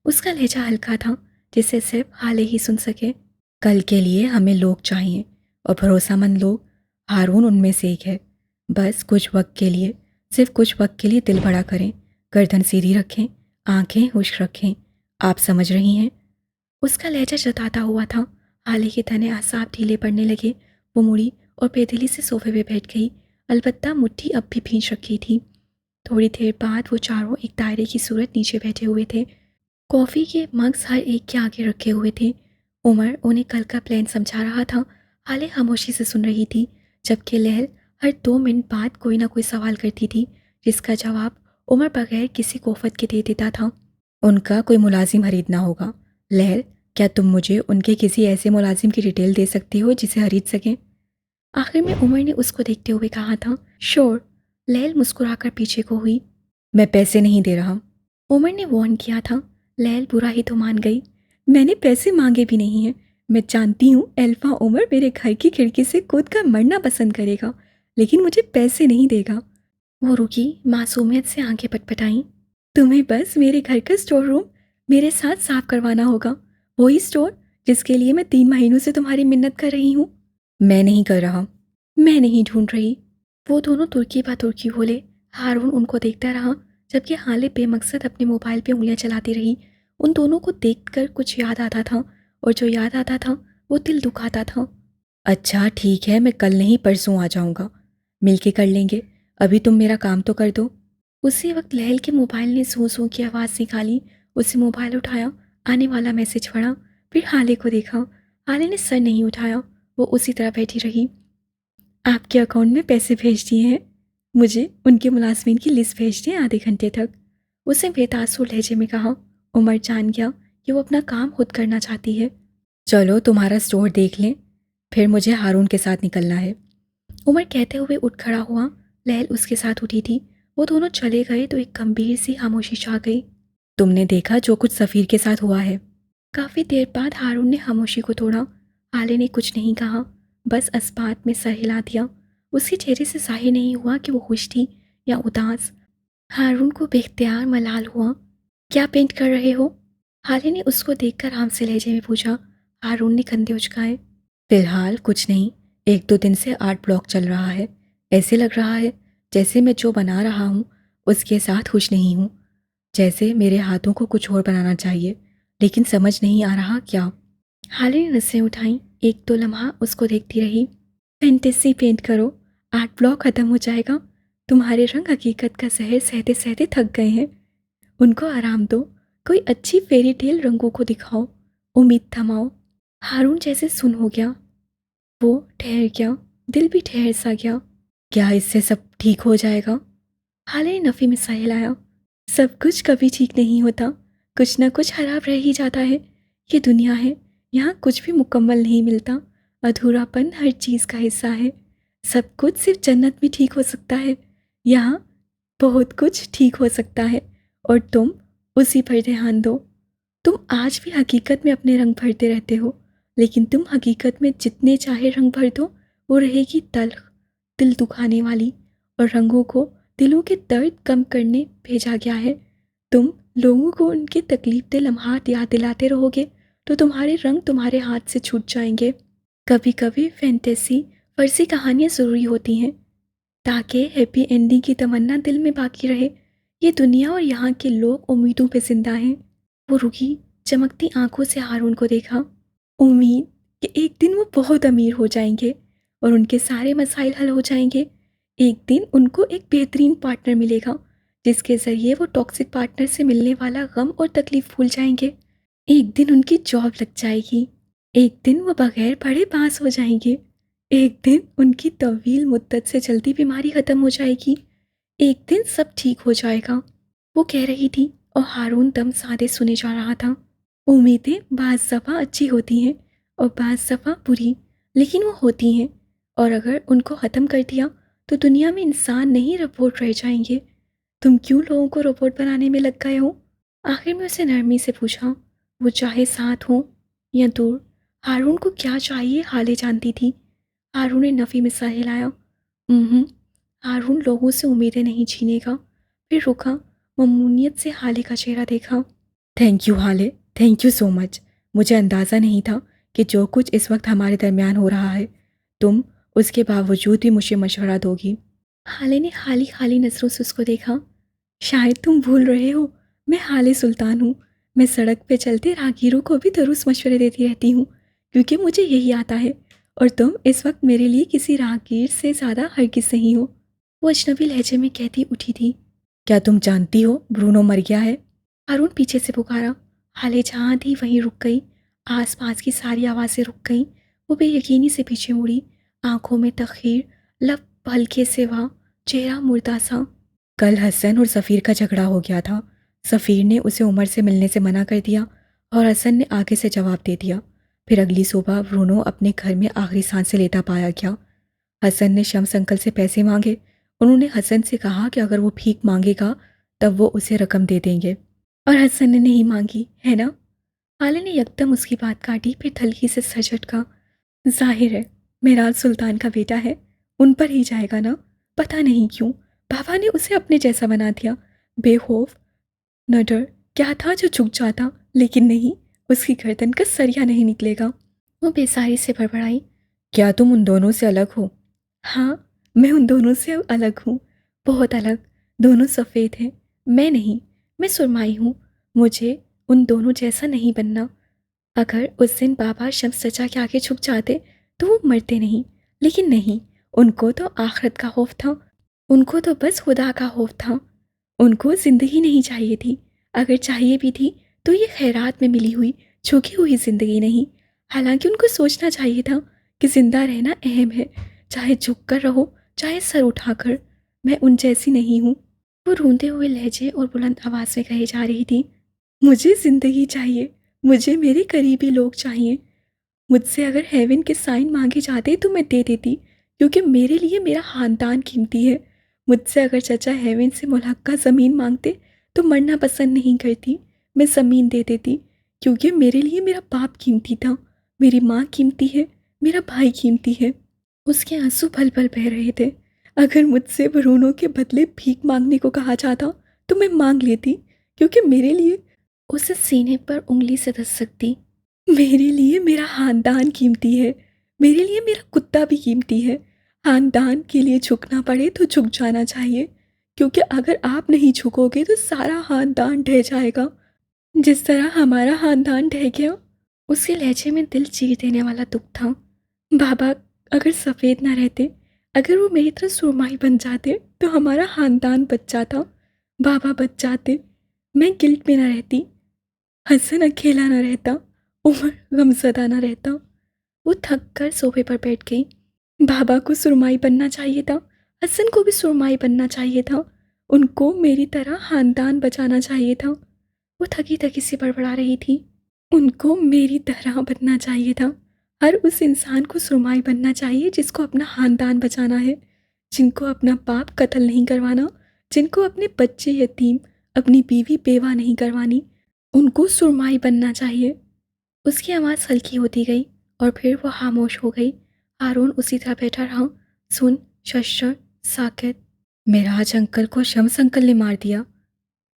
اس کا لہجہ ہلکا تھا، جسے صرف حالے ہی سن سکے۔ کل کے لیے ہمیں لوگ چاہیے، اور بھروسہ مند لوگ۔ ہارون ان میں سے ایک ہے۔ بس کچھ وقت کے لیے، صرف کچھ وقت کے لیے دل بڑا کریں، گردن سیدھی رکھیں، آنکھیں خشک رکھیں۔ آپ سمجھ رہی ہیں؟ اس کا لہجہ جتاتا ہوا تھا۔ حالے کے تنے اعصاب ڈھیلے پڑنے لگے۔ وہ مڑی اور بے دلی سے صوفے پہ بیٹھ گئی، البتہ مٹھی اب بھی بھینچ رکھی تھی۔ تھوڑی دیر بعد وہ چاروں ایک دائرے کی صورت نیچے بیٹھے ہوئے تھے۔ کافی کے مگز ہر ایک کے آگے رکھے ہوئے تھے۔ عمر انہیں کل کا پلان سمجھا رہا تھا۔ حالے خاموشی سے سن رہی تھی، جبکہ لیل ہر 2 منٹ بعد کوئی نہ کوئی سوال کرتی تھی، جس کا جواب عمر بغیر کسی کوفت کے دے دیتا تھا۔ ان کا کوئی ملازم خریدنا ہوگا۔ لیل، کیا تم مجھے ان کے کسی ایسے ملازم کی ڈیٹیل دے سکتی ہو جسے خرید سکیں؟ آخر میں عمر نے اس کو دیکھتے ہوئے کہا تھا۔ شور، لیل مسکرا کر پیچھے کو ہوئی۔ میں پیسے نہیں دے رہا، عمر نے وارن کیا تھا۔ لیل برا ہی تو مان گئی۔ میں نے پیسے مانگے بھی نہیں ہیں۔ میں جانتی ہوں الفا عمر میرے گھر کی کھڑکی سے کود کر مرنا پسند کرے گا، لیکن مجھے پیسے نہیں دے گا۔ وہ رکی، معصومیت سے آنکھیں پٹپٹائیں۔ تمہیں بس میرے گھر کا اسٹور روم میرے ساتھ صاف کروانا ہوگا، وہی اسٹور جس کے لیے میں 3 مہینوں سے تمہاری منت کر رہی ہوں۔ میں نہیں کر رہا۔ میں نہیں ڈھونڈ رہی۔ وہ دونوں ترکی بہ ترکی بولے۔ ہارون ان کو دیکھتا رہا، جبکہ حالے بے مقصد اپنے موبائل پہ انگلیاں چلاتی رہی۔ ان دونوں کو دیکھ کر کچھ یاد آتا تھا، اور جو یاد آتا تھا وہ دل دکھاتا تھا۔ اچھا ٹھیک ہے، میں کل نہیں پرسوں آ جاؤں گا، مل کے کر لیں گے۔ ابھی تم میرا کام تو کر دو۔ اسی وقت لیل کے موبائل نے سوں سوں کی آواز نکالی۔ اسے موبائل اٹھایا، آنے والا میسج پڑھا، پھر حالے کو دیکھا۔ حالے نے سر نہیں اٹھایا، وہ اسی طرح بیٹھی رہی۔ آپ کے اکاؤنٹ میں پیسے بھیج دیے ہیں، مجھے ان کے ملازمین کی لسٹ بھیج دیں آدھے گھنٹے تک، اسے بے تاثر لہجے میں کہا۔ عمر جان گیا کہ وہ اپنا کام خود کرنا چاہتی ہے۔ چلو تمہارا اسٹور دیکھ لیں، پھر مجھے ہارون کے ساتھ نکلنا ہے۔ عمر کہتے ہوئے اٹھ کھڑا ہوا۔ لیل اس کے ساتھ اٹھی تھی۔ وہ دونوں چلے گئے تو ایک گمبھیر سی خاموشی چھا گئی۔ تم نے دیکھا جو کچھ سفیر کے ساتھ ہوا ہے؟ کافی دیر بعد ہارون نے خاموشی کو توڑا۔ حالے نے کچھ نہیں کہا، بس اسبات میں سر ہلا دیا۔ اس کے چہرے سے ظاہر نہیں ہوا کہ وہ خوش تھی یا اداس۔ ہارون کو بے اختیار ملال ہوا۔ کیا پینٹ کر رہے ہو؟ حالے نے اس کو دیکھ کر عام سے لہجے میں پوچھا۔ ہارون نے کندھے اچکائے۔ فی الحال کچھ نہیں، 1-2 دن سے آرٹ بلاک چل رہا ہے۔ ایسے لگ رہا ہے جیسے میں جو بنا رہا ہوں اس کے ساتھ خوش نہیں ہوں، جیسے میرے ہاتھوں کو کچھ اور بنانا چاہیے، لیکن سمجھ نہیں آ رہا کیا۔ حالے نے نسیں اٹھائیں، 1-2 لمحہ اس کو دیکھتی رہی۔ فینٹیسی پینٹ کرو، آرٹ بلاک ختم ہو جائے گا۔ تمہارے رنگ حقیقت کا زہر سہتے سہتے تھک گئے ہیں، ان کو آرام دو، کوئی اچھی فیری ٹیل رنگوں کو دکھاؤ، امید تھماؤ۔ ہارون جیسے سن ہو گیا، وہ ٹھہر گیا، دل بھی ٹھہر سا گیا۔ کیا اس سے سب ٹھیک ہو جائے گا؟ حالے نے نفی میں سا ہلایا۔ سب کچھ کبھی ٹھیک نہیں ہوتا، کچھ نہ کچھ خراب رہ ہی جاتا ہے۔ یہ دنیا ہے، یہاں کچھ بھی مکمل نہیں ملتا، ادھورا پن ہر چیز کا حصہ ہے۔ سب کچھ صرف جنت میں ٹھیک ہو سکتا ہے، یہاں بہت کچھ ٹھیک ہو سکتا ہے، اور تم اسی پر دھیان دو۔ تم آج بھی حقیقت میں اپنے رنگ بھرتے رہتے ہو، لیکن تم حقیقت میں جتنے چاہے رنگ بھر دو، وہ رہے گی تلخ، دل دکھانے والی، اور رنگوں کو دلوں کے درد کم کرنے بھیجا گیا ہے۔ تم لوگوں کو ان کے تکلیف دہ لمحات یاد دلاتے رہو گے تو تمہارے رنگ تمہارے ہاتھ سے چھوٹ جائیں گے۔ کبھی کبھی فینٹیسی فرضی کہانیاں ضروری ہوتی ہیں تاکہ ہیپی اینڈنگ کی تمنا دل میں باقی رہے۔ یہ دنیا اور یہاں کے لوگ امیدوں پہ زندہ ہیں۔ وہ رکی، چمکتی آنکھوں سے ہارون کو دیکھا۔ امید کہ ایک دن وہ بہت امیر ہو جائیں گے اور ان کے سارے مسائل حل ہو جائیں گے۔ ایک دن ان کو ایک بہترین پارٹنر ملے گا جس کے ذریعے وہ ٹاکسک پارٹنر سے ملنے والا غم اور تکلیف بھول جائیں گے۔ ایک دن ان کی جاب لگ جائے گی، ایک دن وہ بغیر پڑھے پاس ہو جائیں گے، ایک دن ان کی طویل مدت سے چلتی بیماری ختم ہو جائے گی، ایک دن سب ٹھیک ہو جائے گا۔ وہ کہہ رہی تھی اور ہارون دم سادے سنے جا رہا تھا۔ امیدیں بعض دفعہ اچھی ہوتی ہیں اور بعض دفعہ بری، لیکن وہ ہوتی ہیں، اور اگر ان کو ختم کر دیا تو دنیا میں انسان نہیں روبوٹ رہ جائیں گے۔ تم کیوں لوگوں کو روبوٹ بنانے میں لگ گئے ہو؟ آخر میں اسے نرمی سے پوچھا۔ وہ چاہے ساتھ ہوں یا دور، ہارون کو کیا چاہیے حالے جانتی تھی۔ ہارون نے نفی میں سر ہلایا۔ ہارون لوگوں سے امیدیں نہیں چھینے گا۔ پھر رکا، ممنونیت سے حالے کا چہرہ دیکھا۔ تھینک یو حالے، تھینک یو سو مچ۔ مجھے اندازہ نہیں تھا کہ جو کچھ اس وقت ہمارے درمیان ہو رہا ہے تم اس کے باوجود بھی مجھے مشورہ دو گی۔ حالے نے خالی خالی نظروں سے اس کو دیکھا۔ شاید تم بھول رہے ہو، میں حالے سلطان ہوں۔ میں سڑک پہ چلتے راہگیروں کو بھی درست مشورے دیتی رہتی ہوں کیونکہ مجھے یہی آتا ہے، اور تم اس وقت میرے لیے کسی راہگیر سے زیادہ ہرگز نہیں ہو۔ وہ اجنبی لہجے میں کہتی اٹھی تھی۔ کیا تم جانتی ہو برونو مر گیا ہے؟ ہارون پیچھے سے پکارا۔ حالے جہاں تھی وہیں رک گئی، آس پاس کی ساری آوازیں رک گئیں۔ وہ بے یقینی سے پیچھے مڑی، آنکھوں میں تخیر، لب ہلکے سے وا، چہرہ مردہ سا۔ کل حسن اور سفیر کا جھگڑا ہو گیا تھا۔ سفیر نے اسے عمر سے ملنے سے منع کر دیا اور حسن نے آگے سے جواب دے دیا۔ پھر اگلی صبح برونو اپنے گھر میں آخری سانسیں لیتا پایا گیا۔ حسن نے شمس انکل سے پیسے مانگے۔ انہوں نے حسن سے کہا کہ اگر وہ بھیک مانگے گا تب وہ اسے رقم دے دیں گے، اور حسن نے نہیں مانگی، ہے نا؟ حالے نے یکدم اس کی بات کاٹی، پھر تھلکی سے سر جھٹکا۔ ظاہر ہے میراج سلطان کا بیٹا ہے، ان پر ہی جائے گا نا؟ پتہ نہیں کیوں بابا نے اسے اپنے جیسا بنا دیا، بے خوف نہ ڈر۔ کیا تھا جو جھک جاتا، لیکن نہیں، اس کی گردن کا سریا نہیں نکلے گا۔ وہ بیزاری سے بڑبڑائی۔ کیا تم ان دونوں سے الگ ہو؟ ہاں، میں ان دونوں سے الگ ہوں، بہت الگ۔ دونوں سفید ہیں، میں نہیں، میں سرمائی ہوں۔ مجھے ان دونوں جیسا نہیں بننا۔ اگر اس دن بابا شمس چچا کے آگے جھک جاتے تو وہ مرتے نہیں، لیکن نہیں، ان کو تو آخرت کا خوف تھا، ان کو تو بس خدا کا خوف تھا۔ ان کو زندگی نہیں چاہیے تھی، اگر چاہیے بھی تھی تو یہ خیرات میں ملی ہوئی جھکی ہوئی زندگی نہیں۔ حالانکہ ان کو سوچنا چاہیے تھا کہ زندہ رہنا اہم ہے، چاہے جھک کر رہو چاہے سر اٹھا کر۔ میں ان جیسی نہیں ہوں، وہ روندے ہوئے لہجے اور بلند آواز میں کہے جا رہی تھی۔ مجھے زندگی چاہیے، مجھے میرے قریبی لوگ چاہیے۔ مجھ سے اگر ہیون کے سائن مانگے جاتے تو میں دے دیتی، کیونکہ میرے لیے میرا خاندان قیمتی ہے۔ مجھ سے اگر چچا ہیون سے ملحقہ زمین مانگتے تو مرنا پسند نہیں کرتی، میں زمین دے دیتی، کیونکہ میرے لیے میرا باپ قیمتی تھا، میری ماں قیمتی ہے، میرا بھائی قیمتی ہے۔ اس کے آنسو پھل پھل بہہ رہے تھے۔ اگر مجھ سے برونوں کے بدلے بھیک مانگنے کو کہا جاتا تو میں مانگ لیتی، کیونکہ میرے لیے اسے سینے پر انگلی سے دس سکتی۔ میرے لیے میرا خاندان قیمتی ہے، میرے لیے میرا کتا بھی قیمتی ہے۔ خاندان کے لیے جھکنا پڑے تو جھک جانا چاہیے، کیونکہ اگر آپ نہیں جھکو گے تو سارا خاندان ڈھہ جائے گا، جس طرح ہمارا خاندان ڈھہ گیا۔ اس کے لہجے میں دل چیر دینے والا دکھ تھا۔ بابا اگر سفید نہ رہتے، اگر وہ میری طرح سرمائی بن جاتے تو ہمارا خاندان بچ جاتا، بابا بچ جاتے، میں گلٹ میں نہ رہتی، حسن اکیلا نہ رہتا، عمر غمزدہ نہ رہتا۔ وہ تھک کر صوفے پر بیٹھ گئی۔ بابا کو سرمائی بننا چاہیے تھا، حسن کو بھی سرمائی بننا چاہیے تھا، ان کو میری طرح خاندان بچانا چاہیے تھا۔ وہ تھکی تھکی سی بڑبڑا رہی تھی۔ ان کو میری طرح بننا چاہیے تھا۔ ہر اس انسان کو سرمائی بننا چاہیے جس کو اپنا خاندان بچانا ہے، جن کو اپنا باپ قتل نہیں کروانا، جن کو اپنے بچے یتیم، اپنی بیوی بیوہ نہیں کروانی، ان کو سرمائی بننا چاہیے۔ اس کی آواز ہلکی ہوتی گئی اور پھر وہ خاموش ہو گئی۔ ہارون اسی طرح بیٹھا رہا، سن، ششر، ساکت۔ معراج انکل کو شمس انکل نے مار دیا۔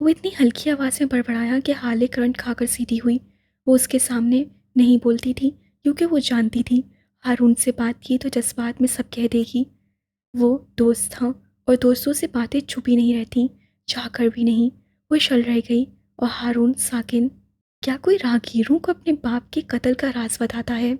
وہ اتنی ہلکی آواز میں بڑبڑایا کہ ہالے کرنٹ کھا کر سیدھی ہوئی۔ وہ اس کے سامنے نہیں بولتی تھی کیونکہ وہ جانتی تھی ہارون سے بات کی تو جذبات میں سب کہہ دے گی۔ وہ دوست تھا اور دوستوں سے باتیں چھپی نہیں رہتی، چاہ کر بھی نہیں۔ وہ شل رہ گئی اور ہارون ساکن، کیا کوئی راہگیروں کو اپنے باپ کے قتل کا راز بتاتا ہے؟